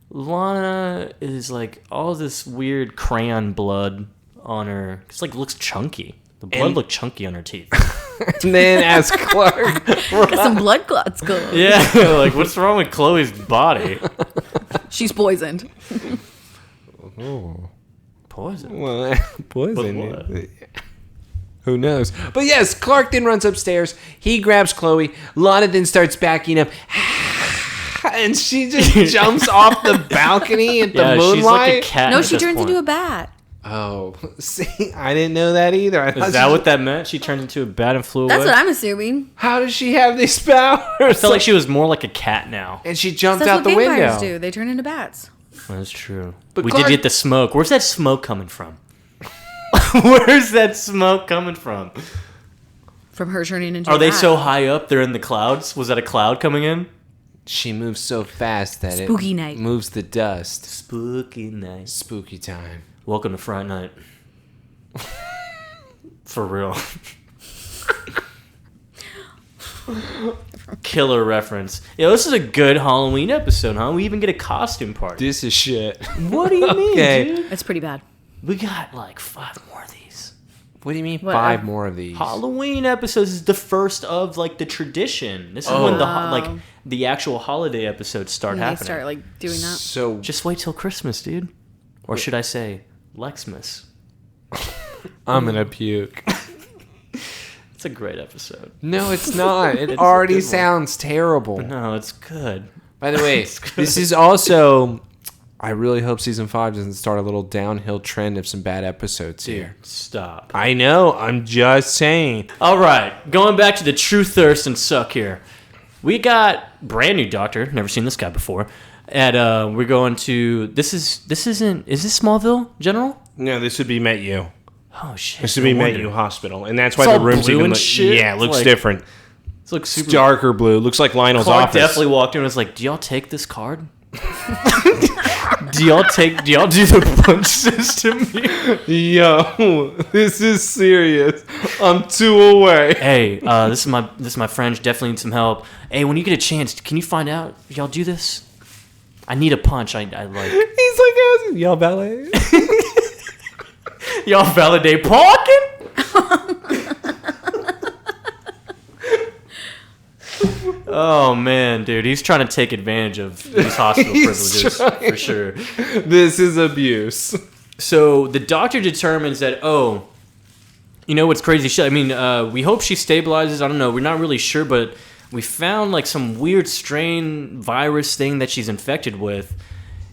Lana is like all this weird crayon blood on her. It's like looks chunky. The blood looked chunky on her teeth. And then as Clark... Got some blood clots going. Yeah, like what's wrong with Chloe's body? She's poisoned. Poison. Well, poison. But what? Who knows? But yes, Clark then runs upstairs. He grabs Chloe. Lana then starts backing up. And she just jumps off the balcony at the moonlight. She's like a cat. No, at she this turns point. into a bat. Oh, see, I didn't know that either. Is that what that meant? She turned into a bat and flew away? That's what I'm assuming. How does she have these powers? I felt like she was more like a cat now. And she jumped That's out what the vampires window. do. They turn into bats. That's true. But We Clark- did get the smoke. Where's that smoke coming from? Where's that smoke coming from? From her turning into a Are they bat. so high up they're in the clouds? Was that a cloud coming in? She moves so fast that Spooky it night. moves the dust. Spooky night. Spooky time. Welcome to Friday Night. For real. Killer reference. Yeah, this is a good Halloween episode, huh? We even get a costume party. This is shit. What do you mean, Okay. dude? It's pretty bad. We got like 5 more of these. What do you mean What, 5 more of these? Halloween episodes is the first of like the tradition. This is when the actual holiday episodes start When they happening. start like doing that. So Just wait till Christmas, dude. Or should I say Lexmas? I'm gonna puke. It's a great episode. No, it's not. It It's a already good one. sounds terrible. No, it's good. By the way, It's good. this is also... I really hope season 5 doesn't start a little downhill trend of some bad episodes here. Stop. I know. I'm just saying. All right, going back to the true thirst and suck here. We got brand new doctor. Never seen this guy before. And we're going to. Is this Smallville General? No, this would be Met U. Oh shit. This would be no Met wonder. U Hospital, and that's It's why the all room's blue even and shit? yeah, it looks Like, different. It looks It's super darker blue. Looks like Lionel's Clark office. definitely walked in and was like, "Do y'all take this card? Do y'all do the punch system here? Yo, this is serious. I'm 2 away. Hey, this is my friend. Definitely need some help. Hey, when you get a chance, can you find out if y'all do this? I need a punch. I like He's like, y'all ballet. y'all validate parking. Oh man, dude, he's trying to take advantage of these hospital privileges for sure. This is abuse. So the doctor determines that, oh, you know what's crazy shit? I mean, we hope she stabilizes. I don't know. We're not really sure, but we found like some weird strain virus thing that she's infected with.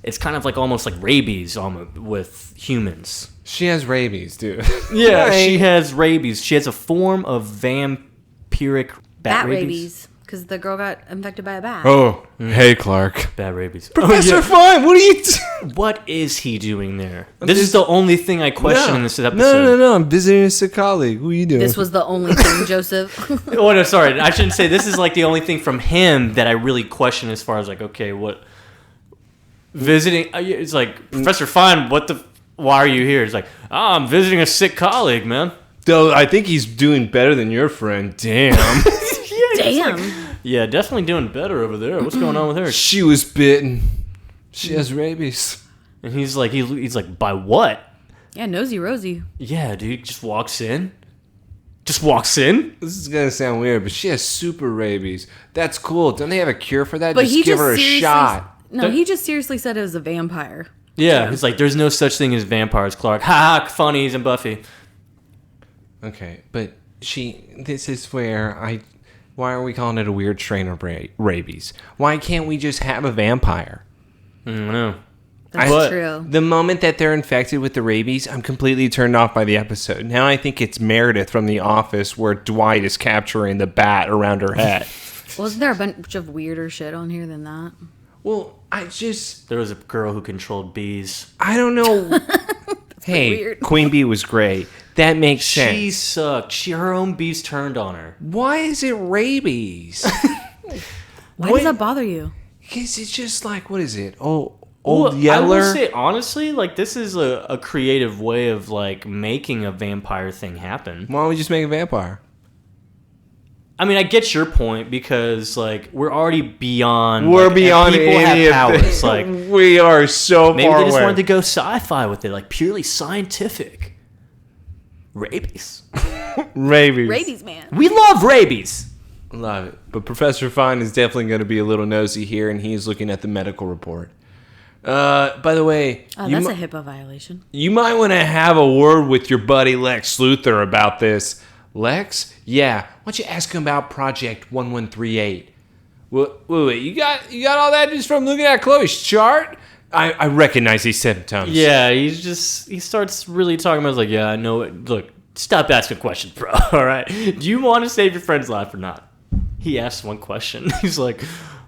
It's kind of like almost like rabies with humans. She has rabies, dude. Yeah, Right. she has rabies. She has a form of vampiric Bat rabies. Because the girl got infected by a bat. Oh, hey, Clark. Bat rabies. Professor Fine, what are you doing? What is he doing there? This is the only thing I question in this episode. No. I'm visiting a sick colleague. What are you doing? This was the only thing, Joseph. Oh no, sorry. I shouldn't say this is like the only thing from him that I really question as far as like, okay, what visiting? It's like Professor Fine. Why are you here? It's like, I'm visiting a sick colleague, man. Though I think he's doing better than your friend. Damn. Damn. Yeah, definitely doing better over there. What's going on with her? She was bitten. She has rabies. And he's like, by what? Yeah, nosy Rosie. Yeah, dude, just walks in. Just walks in. This is gonna sound weird, but she has super rabies. That's cool. Don't they have a cure for that? But just he give just her a seriously. shot. No, he just seriously said it was a vampire. Yeah, he's like, there's no such thing as vampires, Clark. Ha ha, funnies and Buffy. Okay, but this is where why are we calling it a weird strain of rabies? Why can't we just have a vampire? I don't know. That's true. The moment that they're infected with the rabies, I'm completely turned off by the episode. Now I think it's Meredith from The Office where Dwight is capturing the bat around her head. Wasn't there a bunch of weirder shit on here than that? Well, There was a girl who controlled bees. I don't know. Hey, weird. Queen Bee was great. That makes sense. She sucked. Her own bees turned on her. Why is it rabies? Why does that bother you? Because it's just like, what is it? Old Well, Yeller? I will say, honestly, like, this is a creative way of, like, making a vampire thing happen. Why don't we just make a vampire? I mean, I get your point because, like, we're already beyond. We're like, beyond people any have of powers. the, Like, we are so maybe far they just away. wanted to go sci-fi with it, like purely scientific. Rabies. Rabies. Rabies, man. We love rabies. Love it. But Professor Fine is definitely going to be a little nosy here, and he's looking at the medical report. By the way, Oh, that's a HIPAA violation. you might want to have a word with your buddy Lex Luthor about this. Lex? Yeah. Why don't you ask him about Project 1138? Wait, you got all that just from looking at Chloe's chart? I recognize these symptoms. Yeah, he starts really talking about. Like, yeah, I know it. Look, stop asking questions, bro. All right, do you want to save your friend's life or not? He asks one question. He's like,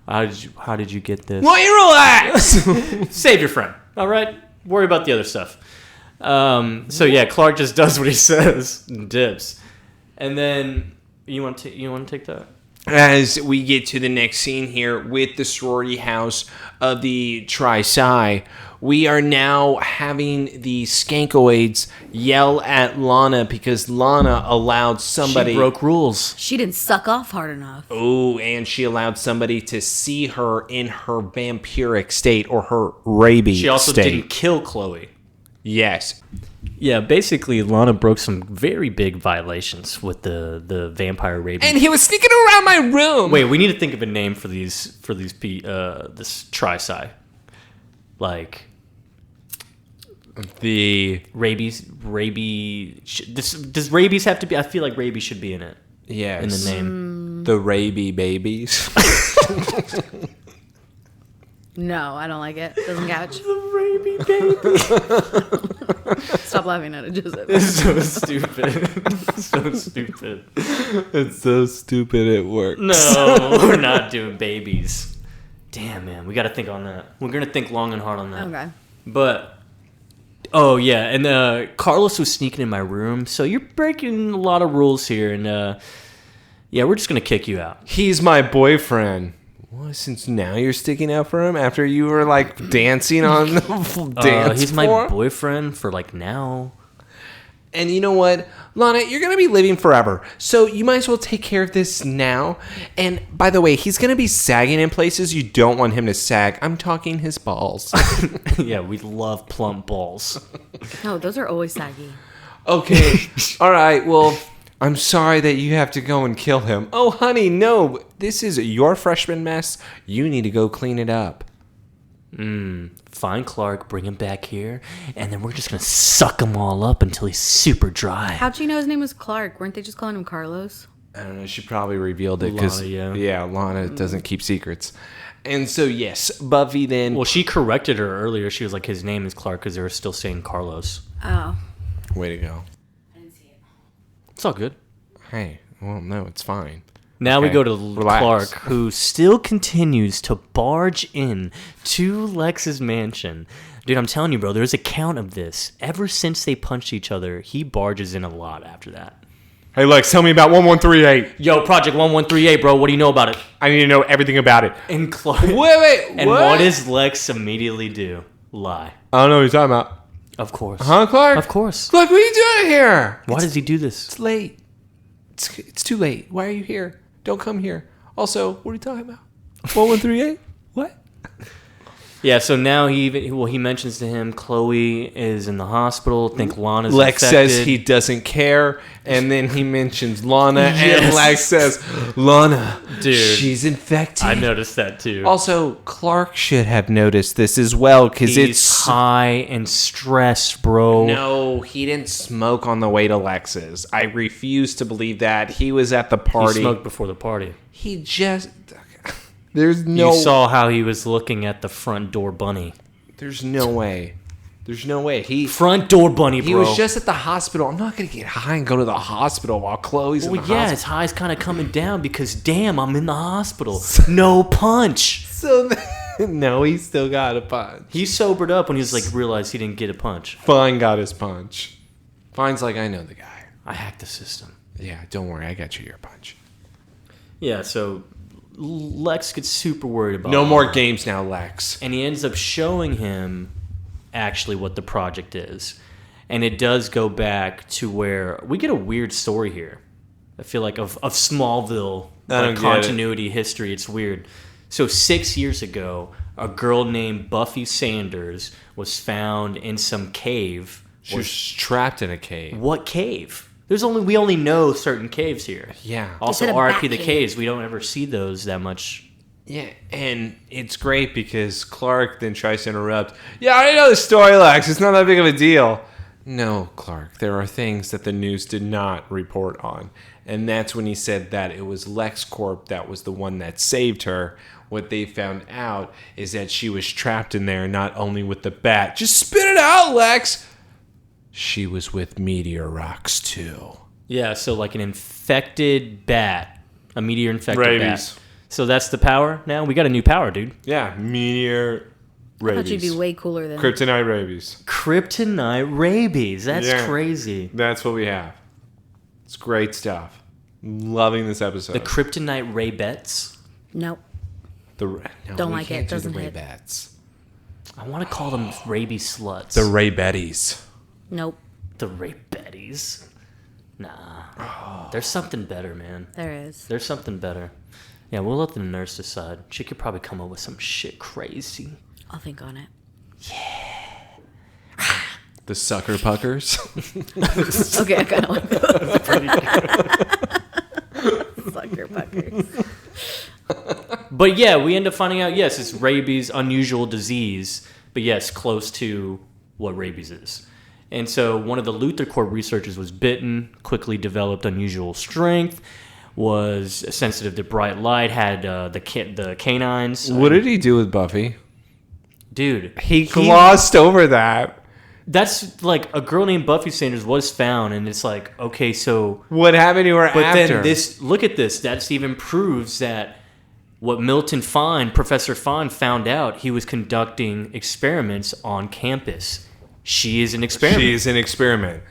how did you get this? Why don't you relax? Save your friend. All right, worry about the other stuff. So yeah, Clark just does what he says and dips. And then you want to take that? As we get to the next scene here with the sorority house of the Tri-Psi, we are now having the Skankoids yell at Lana because Lana allowed somebody... She broke rules. She didn't suck off hard enough. Oh, and she allowed somebody to see her in her vampiric state or her rabies state. She also didn't kill Chloe. Yes. Yeah, basically, Lana broke some very big violations with the vampire rabies. And he was sneaking around my room. Wait, we need to think of a name for this Tri-Psi. Like the rabies. Does rabies have to be? I feel like rabies should be in it. yes In the name. the rabies babies. No, I don't like it. Doesn't catch. The rabies baby. Stop laughing at it, Joseph. It's so stupid. So stupid. It's so stupid it works. No, we're not doing babies. Damn, man, we got to think on that. We're gonna think long and hard on that. Okay. But oh yeah, and Carlos was sneaking in my room, so you're breaking a lot of rules here, and yeah, we're just gonna kick you out. He's my boyfriend. Well, since now you're sticking out for him after you were like dancing on the dance He's floor? my boyfriend for like now. And you know what, Lana, you're going to be living forever. So you might as well take care of this now. And by the way, he's going to be sagging in places you don't want him to sag. I'm talking his balls. Yeah, we love plump balls. No, those are always saggy. Okay. All right. Well, I'm sorry that you have to go and kill him. Oh, honey, no. This is your freshman mess. You need to go clean it up. Find Clark, bring him back here, and then we're just gonna suck him all up until he's super dry. How'd you know his name was Clark? Weren't they just calling him Carlos? I don't know. She probably revealed it because, Lana, Lana doesn't keep secrets. And so, yes, Buffy then... Well, she corrected her earlier. She was like, his name is Clark because they were still saying Carlos. Oh. Way to go. I didn't see it. It's all good. Hey, well, no, it's fine. Now we Okay, go to relax. Clark, who still continues to barge in to Lex's mansion. Dude, I'm telling you, bro, there's a count of this. Ever since they punched each other, he barges in a lot after that. Hey, Lex, tell me about 1138. Yo, Project 1138, bro, what do you know about it? I need to know everything about it. And Clark. Wait, And what does Lex immediately do? Lie. I don't know what you're talking about. Of course. Huh, Clark? Of course. Clark, what are you doing here? Why does he do this? It's late. It's too late. Why are you here? Don't come here. Also, what are you talking about? 1138? What? Yeah, so now he mentions to him Chloe is in the hospital. Think Lana's Lex infected. says he doesn't care, and then he mentions Lana, and Yes. Lex says, Lana, Dude, she's infected. I noticed that too. Also, Clark should have noticed this as well, because He's it's... high and stressed, bro. No, he didn't smoke on the way to Lex's. I refuse to believe that. He was at the He party. smoked before the party. He just... There's no... You saw how he was looking at the front door bunny. There's no way. There's no way. Front door bunny, bro. He was just at the hospital. I'm not going to get high and go to the hospital while Chloe's in the hospital. His high's kind of coming down because, damn, I'm in the hospital. No punch. So, no, he still got a punch. He sobered up when he was like, realized he didn't get a punch. Fine got his punch. Fine's like, I know the guy. I hacked the system. Yeah, don't worry. I got you your punch. Yeah, so Lex gets super worried about No more Lana. games now, Lex. And he ends up showing him actually what the project is. And it does go back to where we get a weird story here. I feel like of Smallville, like continuity, history. It's weird. So 6 years ago, a girl named Buffy Sanders was found in some cave. She was trapped in a cave. What cave? We only know certain caves here. Yeah. Also, said a RIP bat the cave. caves. We don't ever see those that much. Yeah, and it's great because Clark then tries to interrupt. Yeah, I already know the story, Lex. It's not that big of a deal. No, Clark, there are things that the news did not report on. And that's when he said that it was LuthorCorp that was the one that saved her. What they found out is that she was trapped in there not only with the bat. Just spit it out, Lex! She was with meteor rocks, too. Yeah, so like an infected bat. A meteor-infected Rabies. bat. So that's the power now? We got a new power, dude. Yeah, meteor I rabies. thought you'd be way cooler than Kryptonite rabies. Kryptonite rabies. That's Yeah. crazy. That's what we have. It's great stuff. Loving this episode. The Kryptonite rabettes. Nope. No, Don't we like can't it. do Doesn't the hit. Raybats. I want to call them rabies sluts. The Ray Betties. Nope. The rabetties. Nah. There's something better, man. There is. There's something better. Yeah, we'll let the nurse decide. She could probably come up with some shit crazy. I'll think on it. The Sucker Puckers. Okay, I kind of like those. Sucker puckers. But yeah, we end up finding out, yes, it's rabies, unusual disease, but yes, close to what rabies is. And so one of the LuthorCorp researchers was bitten, quickly developed unusual strength, was sensitive to bright light, had the canines. What did he do with Buffy? Dude, He glossed over that. that's like a girl named Buffy Sanders was found, and it's like, okay, so... What happened to her But after? then look at this. That even proves that what Professor Fine found out, he was conducting experiments on campus. She is an experiment. She's an experiment.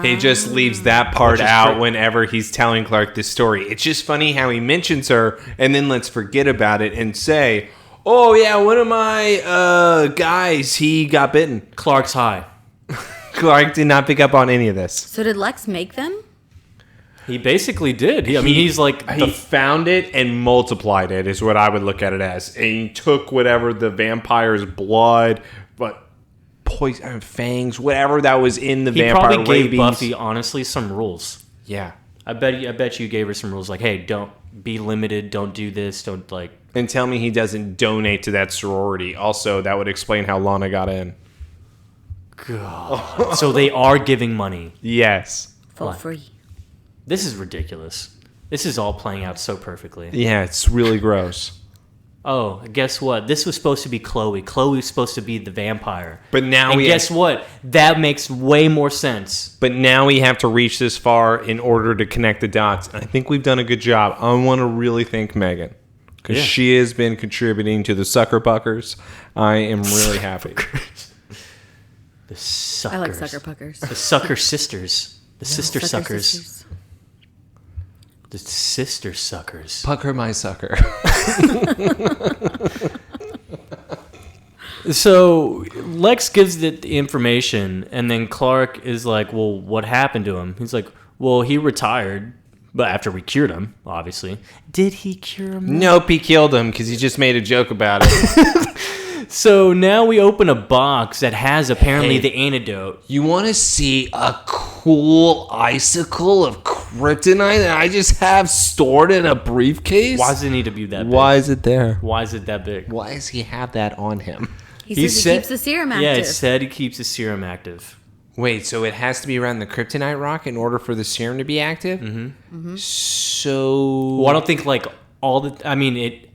He just leaves that part out whenever he's telling Clark this story. It's just funny how he mentions her, and then let's forget about it and say, oh, yeah, one of my guys, he got bitten. Clark's high. Clark did not pick up on any of this. So did Lex make them? He basically did. He's like... He found it and multiplied it is what I would look at it as. And he took whatever the vampire's blood, but poison, fangs, whatever that was in the He vampire probably gave rabies. Buffy, honestly, some rules. Yeah. I bet you gave her some rules like, hey, don't be limited, don't do this, don't like... And tell me he doesn't donate to that sorority. Also, that would explain how Lana got in. God. So they are giving money. Yes. For What? free. This is ridiculous. This is all playing out so perfectly. Yeah, it's really gross. Oh, guess what? This was supposed to be Chloe. Chloe was supposed to be the vampire. But now And guess what? That makes way more sense. But now we have to reach this far in order to connect the dots. I think we've done a good job. I want to really thank Megan. Because Yeah. she has been contributing to the Sucker Puckers. I am really happy. The suckers. I like sucker puckers. The sucker sisters. The sister Sucker suckers. sisters. The sister suckers. Pucker my sucker. So Lex gives the information, and then Clark is like, well, what happened to him? He's like, well, he retired, but after we cured him, obviously. Did he cure him? Nope, he killed him because he just made a joke about it. So now we open a box that has apparently Hey. the antidote. You want to see a cool icicle of kryptonite that I just have stored in a briefcase? Why does it need to be that big? Why is it there? Why is it that big? Why does he have that on him? He says he keeps the serum active. Yeah, it said he keeps the serum active. Wait, so it has to be around the kryptonite rock in order for the serum to be active? Mm-hmm. So... Well, I don't think like all the... I mean,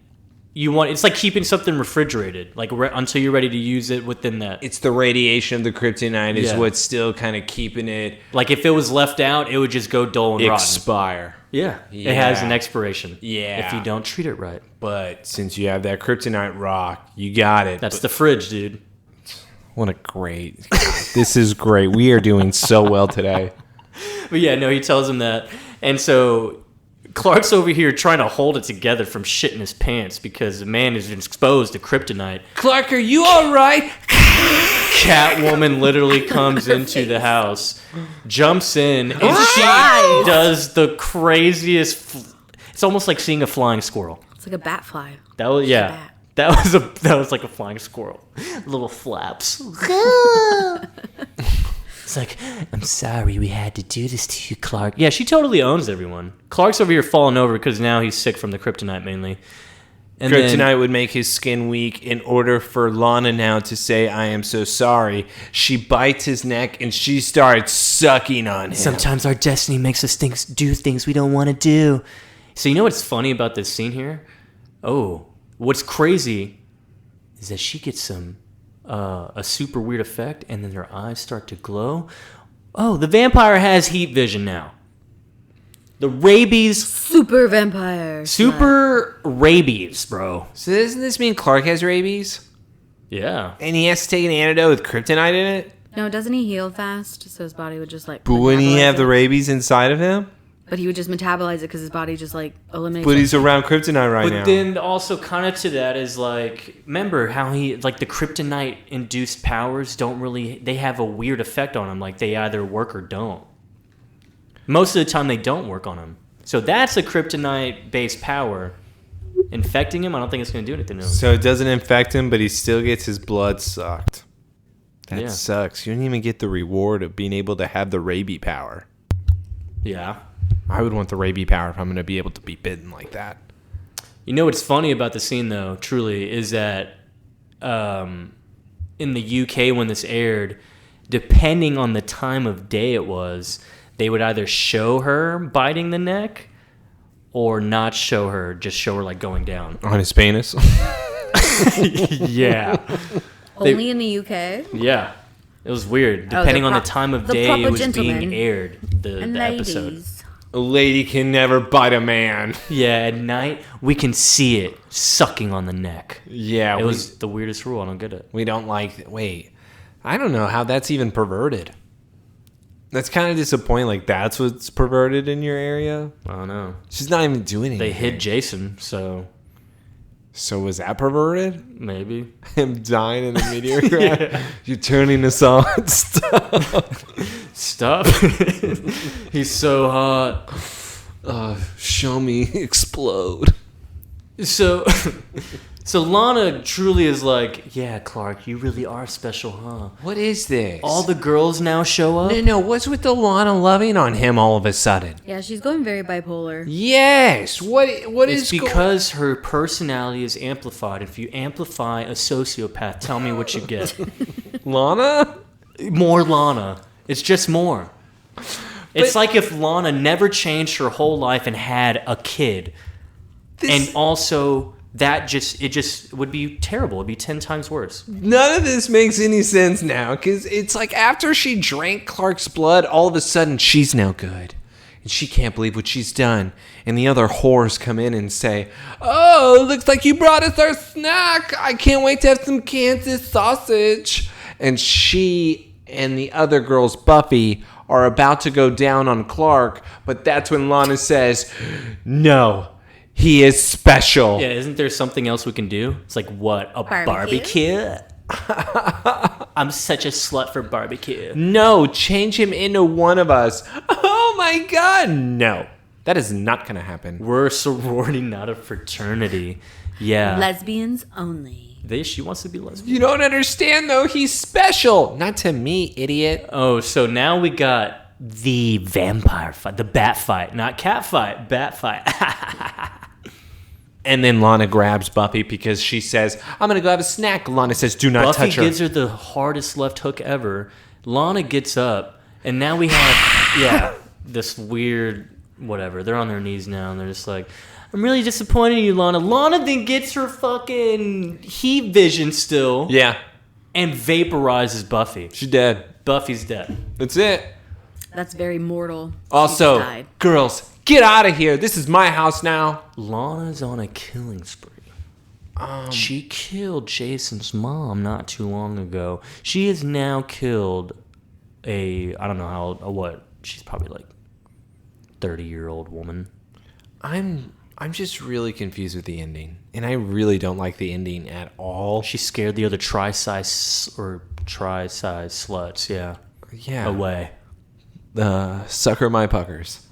it's like keeping something refrigerated, like until you're ready to use it within that. It's the radiation of the kryptonite is Yeah. what's still kind of keeping it Like if it was left out, it would just go dull and rotten. expire. Yeah. Yeah. It has an expiration. Yeah. If you don't treat it right. But since you have that kryptonite rock, you got it. That's the fridge, dude. What a great. God, this is great. We are doing so well today. But yeah, no, he tells him that. And so Clark's over here trying to hold it together from shitting his pants because the man is exposed to kryptonite. Clark, are you all right? Catwoman literally comes into the house, jumps in, and she Flies. does the craziest. It's almost like seeing a flying squirrel. It's like a bat fly. That was bat. That was like a flying squirrel. Little flaps. It's like, I'm sorry we had to do this to you, Clark. Yeah, she totally owns everyone. Clark's over here falling over because now he's sick from the kryptonite mainly. And Kryptonite would make his skin weak. In order for Lana now to say, I am so sorry, she bites his neck and she starts sucking on him. sometimes our destiny makes us do things we don't want to do. So you know what's funny about this scene here? Oh, what's crazy is that she gets a super weird effect, and then her eyes start to glow. Oh, the vampire has heat vision now. The rabies, Super vampire. super rabies, bro. So doesn't this mean Clark has rabies? Yeah. And he has to take an antidote with kryptonite in it? No, doesn't he heal fast? So his body would just like. But wouldn't he metabolize have the it? rabies inside of him? But he would just metabolize it because his body just like eliminates. But it. he's around kryptonite right now. But then also kind of to that is like, remember how he, like the kryptonite induced powers don't really, they have a weird effect on him. Like they either work or don't. Most of the time they don't work on him. So that's a kryptonite based power. Infecting him, I don't think it's going to do anything to him. So it doesn't infect him, but he still gets his blood sucked. That Yeah. sucks. You don't even get the reward of being able to have the rabies power. Yeah. I would want the rabies power if I'm going to be able to be bitten like that. You know what's funny about the scene, though, truly, is that in the UK when this aired, depending on the time of day it was, they would either show her biting the neck or not show her, just show her like going down. On his penis? Yeah. Only in the UK. Yeah. It was weird. Depending on the time of the day proper it was gentleman. being aired, the And episode. ladies. A lady can never bite a man. Yeah, at night, we can see it sucking on the neck. Yeah, It was the weirdest rule. I don't get it. we don't like... Wait, I don't know how that's even perverted. That's kind of disappointing. Like, that's what's perverted in your area? I don't know. She's not even doing anything. They hid Jason, so So was that perverted? maybe. Him dying in a meteor crash? You're turning us on. Stop. He's so hot. Show me explode. So Lana truly is like, yeah, Clark, you really are special, huh? What is this? All the girls now show up? No, what's with the Lana loving on him all of a sudden? Yeah, she's going very bipolar. Yes. What It's is because her personality is amplified. If you amplify a sociopath, tell me what you get. Lana? More Lana. It's just more. It's like if Lana never changed her whole life and had a kid. And also that it just would be terrible. It'd be 10 times worse. None of this makes any sense now, because it's like after she drank Clark's blood, all of a sudden she's now good. And she can't believe what she's done. And the other whores come in and say, oh, looks like you brought us our snack. I can't wait to have some Kansas sausage. And she and the other girls, Buffy, are about to go down on Clark, but that's when Lana says, no, he is special. Yeah, isn't there something else we can do? It's like, what? A Barbecue? I'm such a slut for barbecue. No, change him into one of us. Oh my God, no. That is not going to happen. We're a sorority, not a fraternity. Yeah. Lesbians only. She wants to be lesbian. You don't understand, though. He's special. Not to me, idiot. Oh, so now we got the vampire fight, the bat fight, not cat fight, bat fight. And then Lana grabs Buffy because she says, I'm going to go have a snack. Lana says, do not Buffy touch her. gives her the hardest left hook ever. Lana gets up, and now we have, this weird, whatever. They're on their knees now, and they're just like, I'm really disappointed in you, Lana. Lana then gets her fucking heat vision still. Yeah. And vaporizes Buffy. She's dead. Buffy's dead. That's it. That's very mortal. She Also, died. girls, get out of here. This is my house now. Lana's on a killing spree. She killed Jason's mom not too long ago. She has now killed I don't know how old, what? She's probably like 30-year-old woman. I'm just really confused with the ending. And I really don't like the ending at all. She scared the other Tri-Psi sluts, Yeah. away. Sucker my puckers.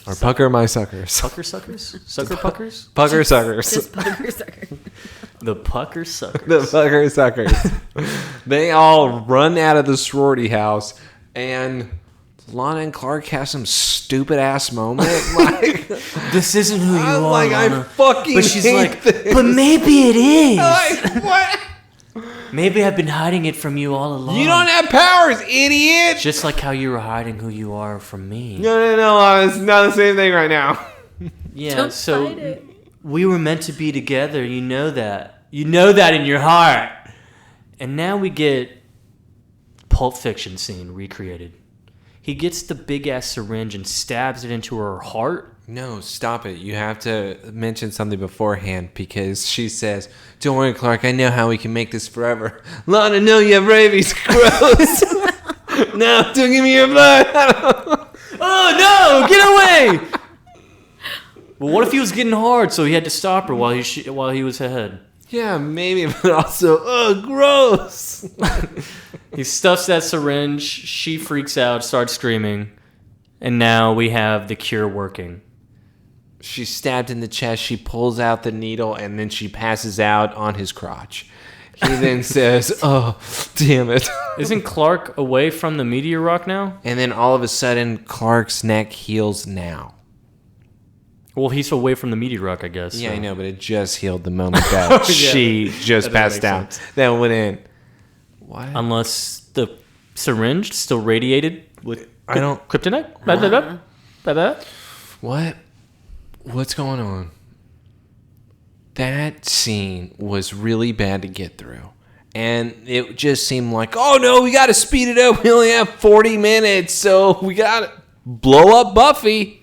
Or pucker my suckers. Pucker suckers? Sucker puckers? Pucker suckers. Just pucker sucker. The pucker suckers. The pucker suckers. They all run out of the sorority house, and Lana and Clark have some stupid ass moment. Like, This isn't who you are, like Lana. I fucking. But she's hate like, this. but maybe it is. Like, what? Maybe I've been hiding it from you all along. You don't have powers, idiot. Just like how you were hiding who you are from me. No. It's not the same thing right now. Yeah, Don't so fight it. we were meant to be together. You know that. You know that in your heart. And now we get Pulp Fiction scene recreated. He gets the big ass syringe and stabs it into her heart. No, stop it. You have to mention something beforehand because she says, "Don't worry, Clark. I know how we can make this forever." Lana, no, you have rabies. Gross. No, don't give me your blood. Oh no! Get away! Well, what if he was getting hard, so he had to stop her while he was ahead? Yeah, maybe, but also, gross. He stuffs that syringe. She freaks out, starts screaming, and now we have the cure working. She's stabbed in the chest. She pulls out the needle, and then she passes out on his crotch. He then says, "Oh, damn it." Isn't Clark away from the meteor rock now? And then all of a sudden, Clark's neck heals now. Well, he's away from the meteor rock, I guess. Yeah, so. I know, but it just healed the moment that she just That passed makes out. sense. Then went in. What? Unless the syringe still radiated with I don't- kryptonite? Blah, blah, blah. Blah, blah. What? What's going on? That scene was really bad to get through. And it just seemed like, oh no, we got to speed it up. We only have 40 minutes, so we got to blow up Buffy.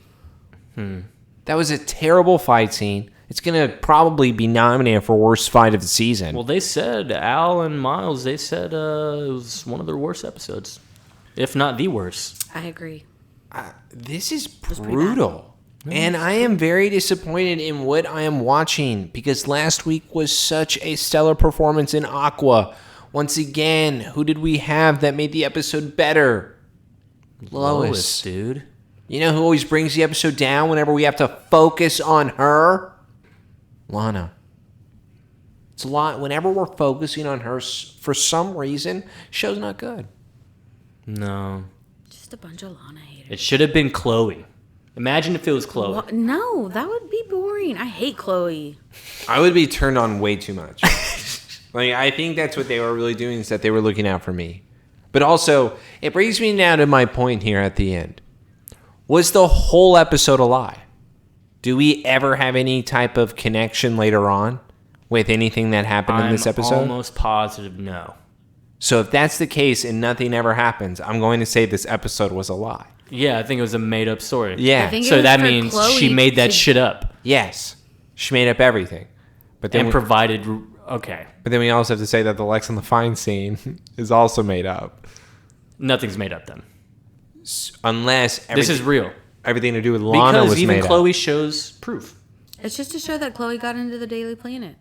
That was a terrible fight scene. It's going to probably be nominated for worst fight of the season. Well, they said, Al and Miles, they said it was one of their worst episodes. If not the worst. I agree. This is pretty brutal. And I am very disappointed in what I am watching because last week was such a stellar performance in Aqua. Once again, who did we have that made the episode better? Lois. Dude. You know who always brings the episode down whenever we have to focus on her? Lana. It's a lot. Whenever we're focusing on her, for some reason, show's not good. No. Just a bunch of Lana haters. It should have been Chloe. Imagine if it was Chloe. What? No, that would be boring. I hate Chloe. I would be turned on way too much. Like, I think that's what they were really doing, is that they were looking out for me. But also, it brings me now to my point here at the end. Was the whole episode a lie? Do we ever have any type of connection later on with anything that happened in this episode? I'm almost positive no. So if that's the case and nothing ever happens, I'm going to say this episode was a lie. Yeah, I think it was a made-up story. Yeah. I think it So was that for means Chloe she made that to- shit up Yes. She made up everything. But then and provided... Okay. but then we also have to say that the Lex on the Fine scene is also made up. Nothing's made up then. Unless This is real. everything to do with Lana Because was even made Chloe up. shows proof. It's just to show that Chloe got into the Daily Planet.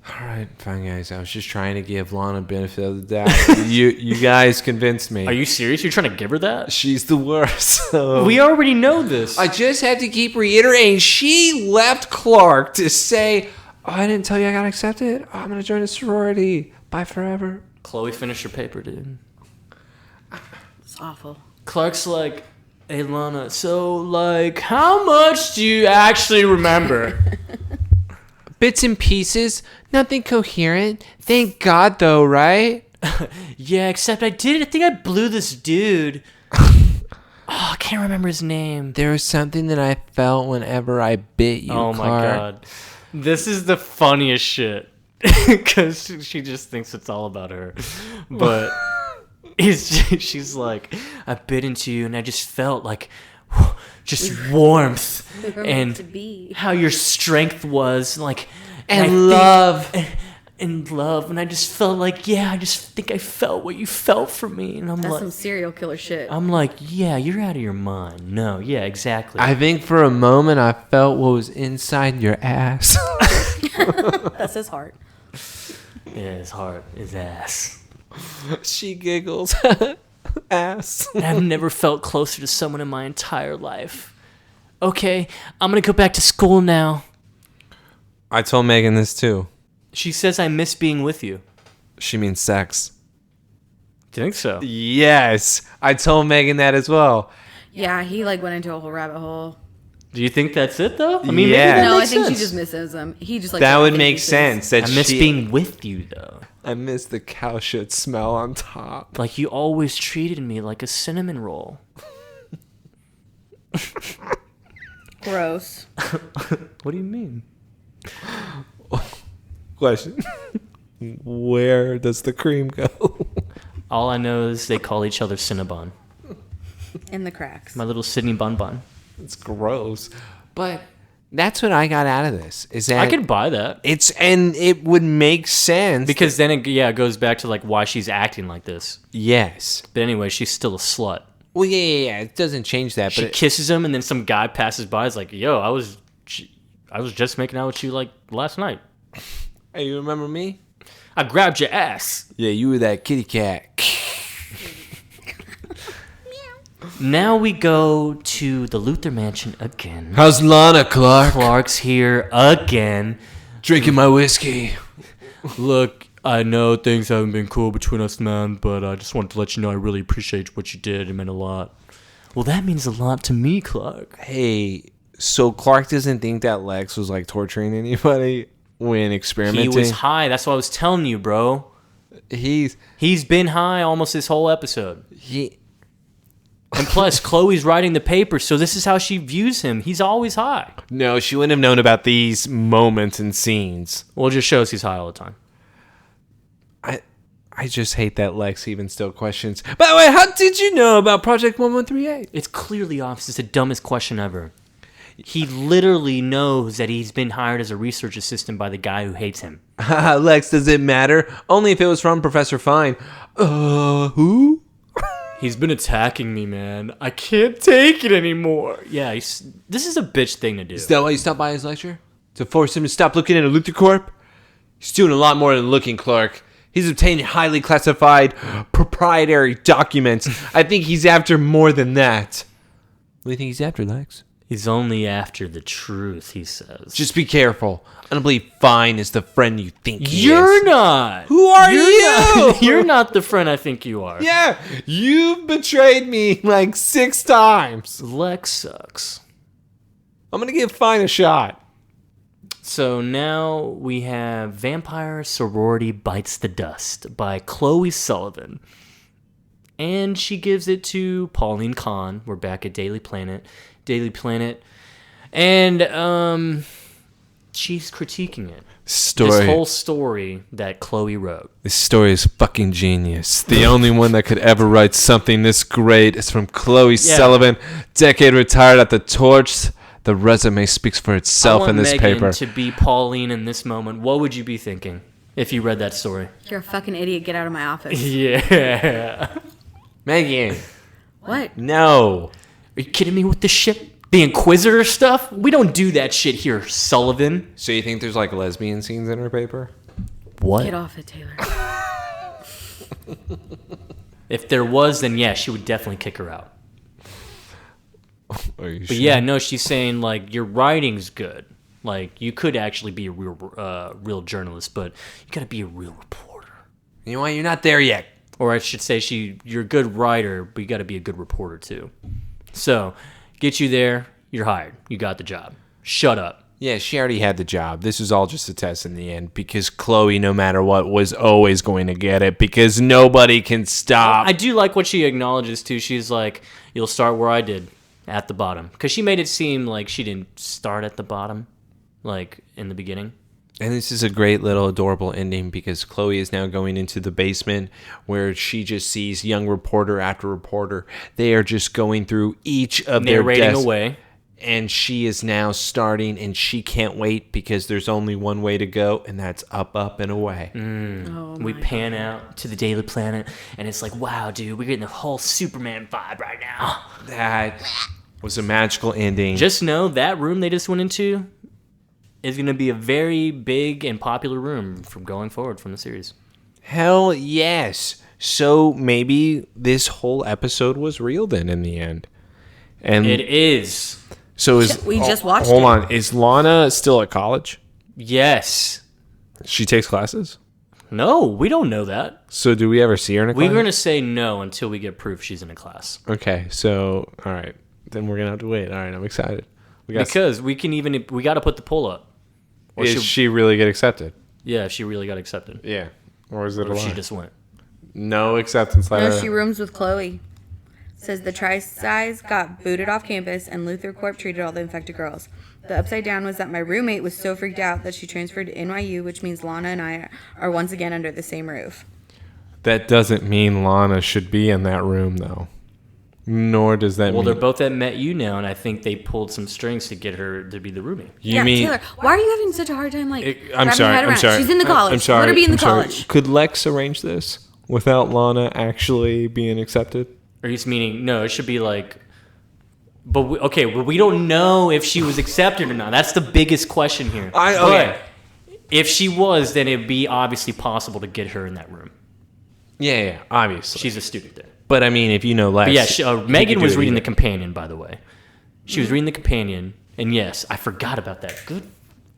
All right, fine, guys. I was just trying to give Lana benefit of the doubt. you guys convinced me. Are you serious? You're trying to give her that? She's the worst. So. We already know this. I just have to keep reiterating. She left Clark to say, "Oh, I didn't tell you I got accepted. Oh, I'm going to join a sorority. Bye forever." Chloe finished her paper, dude. It's awful. Clark's like, hey, Lana, so, like, how much do you actually remember? Bits and pieces. Nothing coherent. Thank God, though, right? Yeah, except I think I blew this dude. Oh, can't remember his name. There was something that I felt whenever I bit you, Oh Clark. my god. This is the funniest shit. Because she just thinks it's all about her. But she's like, I bit into you and I just felt like just warmth and how your strength was like And love. And love, and I just felt like, yeah, I just think I felt what you felt for me, and I'm That's like, some serial killer shit. I'm like, yeah, you're out of your mind. No, yeah, exactly. I think for a moment I felt what was inside your ass. That's his heart. Yeah, his heart, his ass. She giggles. Ass. And I've never felt closer to someone in my entire life. Okay, I'm gonna go back to school now. I told Megan this too. She says I miss being with you. She means sex. Do you think so? Yes. I told Megan that as well. Yeah, he like went into a whole rabbit hole. Do you think that's it though? I mean, Yeah. maybe that No, I makes think sense. she just misses him. He just like That would fucking make pieces. sense. That I miss she- being with you though. I miss the cow shit smell on top. Like you always treated me like a cinnamon roll. Gross. What do you mean? Question. Where does the cream go? All I know is they call each other Cinnabon. In the cracks. My little Sydney Bun Bun. It's gross. But that's what I got out of this. Is that I could buy that. and it would make sense Because then it goes back to like why she's acting like this. yes. But anyway, she's still a slut. Well, yeah. It doesn't change that. She But kisses him and then some guy passes by is like, yo, I was just making out with you like last night. hey, you remember me? I grabbed your ass. Yeah, you were that kitty cat. Now we go to the Luthor Mansion again. How's Lana, Clark? Clark's here again. Drinking my whiskey. Look, I know things haven't been cool between us, man, but I just wanted to let you know I really appreciate what you did. It meant a lot. Well, that means a lot to me, Clark. Hey, so Clark doesn't think that Lex was like torturing anybody when experimenting? He was high. That's what I was telling you, bro. He's Been high almost this whole episode. he. And plus, Chloe's writing the paper, so this is how she views him. He's always high. No, she wouldn't have known about these moments and scenes. Well, it just shows he's high all the time. I just hate that Lex even still questions. By the way, how did you know about Project 1138? It's clearly obvious. It's the dumbest question ever. He literally knows that he's been hired as a research assistant by the guy who hates him. Lex, does it matter? Only if it was from Professor Fine. Who? He's been attacking me, man. I can't take it anymore. Yeah, this is a bitch thing to do. Is that why you stopped by his lecture? To force him to stop looking at a LuthorCorp? He's doing a lot more than looking, Clark. He's obtaining highly classified proprietary documents. I think he's after more than that. What do you think he's after, Lex? He's only after the truth, he says. Just be careful. I don't believe Fine is the friend you think he You're is. not. Who are You're you? not- you're not the friend I think you are. Yeah, you've betrayed me like 6 times. Lex sucks. I'm going to give Fine a shot. So now we have Vampire Sorority Bites the Dust by Chloe Sullivan. And she gives it to Pauline Kahn. We're back at Daily Planet. And she's critiquing it. This whole story that Chloe wrote. This story is fucking genius. The only one that could ever write something this great is from Chloe Sullivan, decade retired at the Torch. The resume speaks for itself in this Megan paper. To be Pauline in this moment, what would you be thinking if you read that story? You're a fucking idiot. Get out of my office. Yeah. Megan, What? no. Are you kidding me with this shit? The Inquisitor stuff? We don't do that shit here, Sullivan. So you think there's like lesbian scenes in her paper? What? Get off it, Taylor. If there was, then yeah, she would definitely kick her out. Are you But yeah, no, she's saying like your writing's good. Like you could actually be a real journalist, but you gotta be a real reporter. You know what? You're not there yet. Or I should say, you're a good writer, but you gotta be a good reporter too. So, get you there, you're hired. You got the job. Shut up. Yeah, she already had the job. This was all just a test in the end because Chloe, no matter what, was always going to get it because nobody can stop. I do like what she acknowledges too. She's like, "You'll start where I did, at the bottom. Because she made it seem like she didn't start at the bottom, like in the beginning. And this is a great little adorable ending because Chloe is now going into the basement where she just sees young reporter after reporter. They are just going through each of their Narrating desks. away. And she is now starting, and she can't wait because there's only one way to go, and that's up, up, and away. We pan out to the Daily Planet, and it's like, wow, dude, we're getting the whole Superman vibe right now. That was a magical ending. Just know that room they just went into is going to be a very big and popular room from going forward from the series. Hell yes. So maybe this whole episode was real then in the end. And It is. so We just watched Hold it. on. Is Lana still at college? Yes. She takes classes? No, we don't know that. So do we ever see her in a class? We're going to say no until we get proof she's in a class. Okay, so all right. Then we're going to have to wait. All right, I'm excited. Because we got to put the poll up. Or Is she really get accepted? Yeah, if she really got accepted. Yeah. Or is it Or a if she lie? just went. No acceptance letter. No, she rooms with Chloe. Says the Tri-Psis got booted off campus and LuthorCorp treated all the infected girls. The upside down was that my roommate was so freaked out that she transferred to NYU, which means Lana and I are once again under the same roof. That doesn't mean Lana should be in that room, though. Nor does that Well, mean... they're both at Met U now, and I think they pulled some strings to get her to be the roomie. You mean... Taylor, why are you having such a hard time, I'm wrapping your sorry, head I'm around? sorry. She's in the college. I'm sorry. Let her be in the I'm sorry. college. Could Lex arrange this without Lana actually being accepted? Or he's meaning, no, it should be like... But we don't know if she was accepted or not. That's the biggest question here. Okay. But if she was, then it'd be obviously possible to get her in that room. Yeah, obviously. She's a student there. But I mean, if you know Lex... But yeah, he Megan could do was it reading the either. companion, by the way. She was reading the companion, and yes, I forgot about that.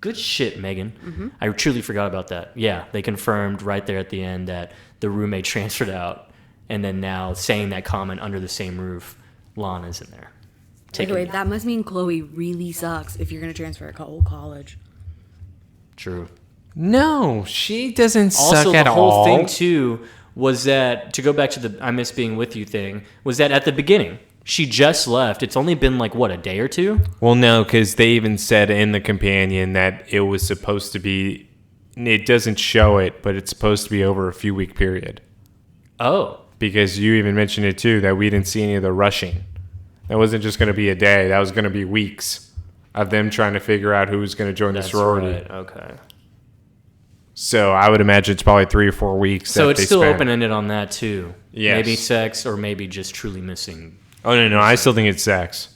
Good shit, Megan. Mm-hmm. I truly forgot about that. Yeah, they confirmed right there at the end that the roommate transferred out, and then now saying that comment under the same roof, Lana's in there. Anyway, that must mean Chloe really sucks if you're going to transfer a whole college. True. No, she doesn't Also, suck the at whole all. thing too was that, to go back to the I miss being with you thing, was that at the beginning she just left. It's only been like what, a day or two? Well, no, because they even said in the companion that it was supposed to be... It doesn't show it, but it's supposed to be over a few-week period. Oh, Because you even mentioned it too, that we didn't see any of the rushing. That wasn't just going to be a day. That was going to be weeks of them trying to figure out who was going to join that's the sorority. right. Okay. So I would imagine it's probably 3 or 4 weeks. So that it's they still spent. open-ended on that too. Yes. Maybe sex or maybe just truly missing. Oh, no. I still think it's sex.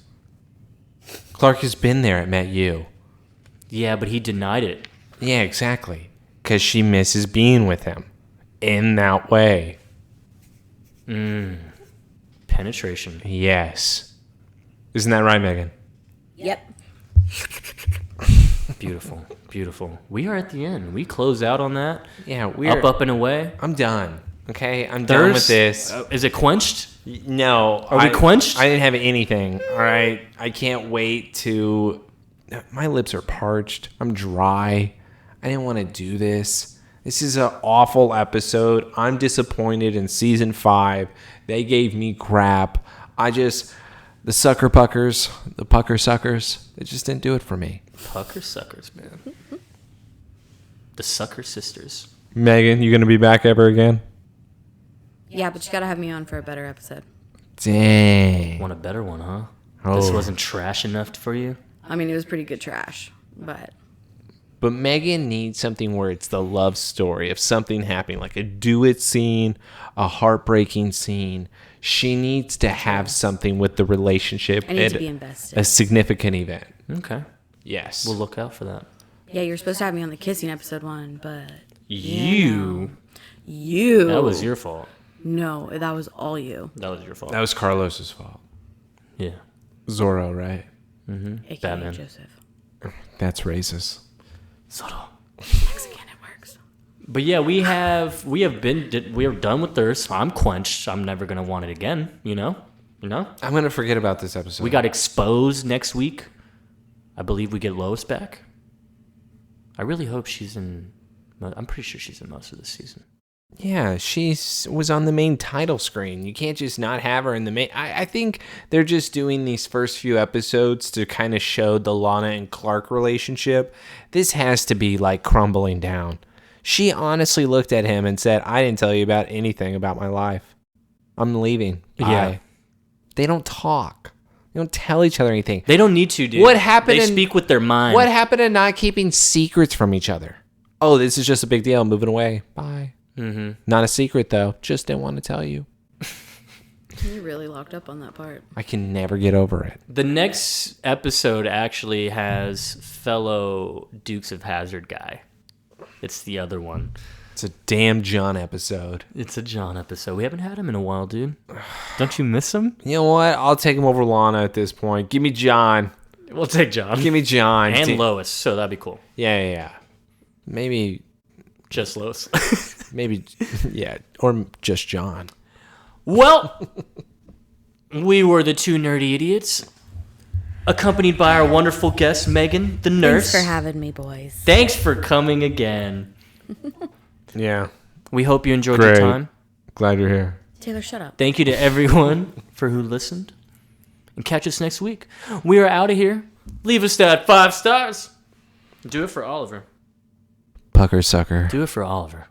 Clark has been there at Met U. Yeah, but he denied it. Yeah, exactly. Because she misses being with him in that way. Penetration. Yes. Isn't that right, Megan? Yep. Beautiful. Beautiful. We are at the end. We close out on that. Yeah, we're... Up, and away. I'm done. Okay? I'm done with this. Is it quenched? No. Are we quenched? I didn't have anything. All right. I can't wait to... My lips are parched. I'm dry. I didn't want to do this. This is an awful episode. I'm disappointed in season 5. They gave me crap. The sucker puckers, the pucker suckers, they just didn't do it for me. Pucker suckers, man. The Sucker Sisters. Megan, you going to be back ever again? Yeah, but you got to have me on for a better episode. Dang. Want a better one, huh? Oh. This wasn't trash enough for you? I mean, it was pretty good trash, but... But Megan needs something where it's the love story of something happening, like a do-it scene, a heartbreaking scene. She needs to have something with the relationship. I need at to be invested. a significant event. Okay. Yes. We'll look out for that. Yeah, you're supposed to have me on the kissing episode 1, but... You. That was your fault. No, that was all you. That was your fault. That was Carlos's fault. Yeah. Zorro, right? A.k.a. Batman. Joseph. That's racist. Subtle. Mexican, it works. But yeah, we are done with theirs. I'm quenched. I'm never gonna want it again. You know. I'm going to forget about this episode. We got exposed next week. I believe we get Lois back. I really hope she's in. I'm pretty sure she's in most of this season. Yeah, was on the main title screen. You can't just not have her in the main. I think they're just doing these first few episodes to kind of show the Lana and Clark relationship. This has to be like crumbling down. She honestly looked at him and said, I didn't tell you about anything about my life. I'm leaving. Bye. Yeah. They don't talk. They don't tell each other anything. They don't need to, dude. What happened? They speak with their mind. What happened to not keeping secrets from each other? Oh, this is just a big deal. Moving away. Bye. Mm-hmm. Not a secret, though. Just didn't want to tell you. You really locked up on that part. I can never get over it. The next episode actually has fellow Dukes of Hazzard guy. It's the other one. It's a damn John episode. It's a John episode. We haven't had him in a while, dude. Don't you miss him? You know what? I'll take him over Lana at this point. Give me John. We'll take John. Give me John. And Lois, so that'd be cool. Yeah. Maybe, Just Lois. yeah. Or just John. Well, we were the two nerdy idiots, accompanied by our wonderful guest, Megan, the nurse. Thanks for having me, boys. Thanks for coming again. Yeah. We hope you enjoyed Great. your time. Glad you're here. Taylor, shut up. Thank you to everyone for who listened. And catch us next week. We are out of here. Leave us that 5 stars. Do it for Oliver. Pucker sucker. Do it for Oliver.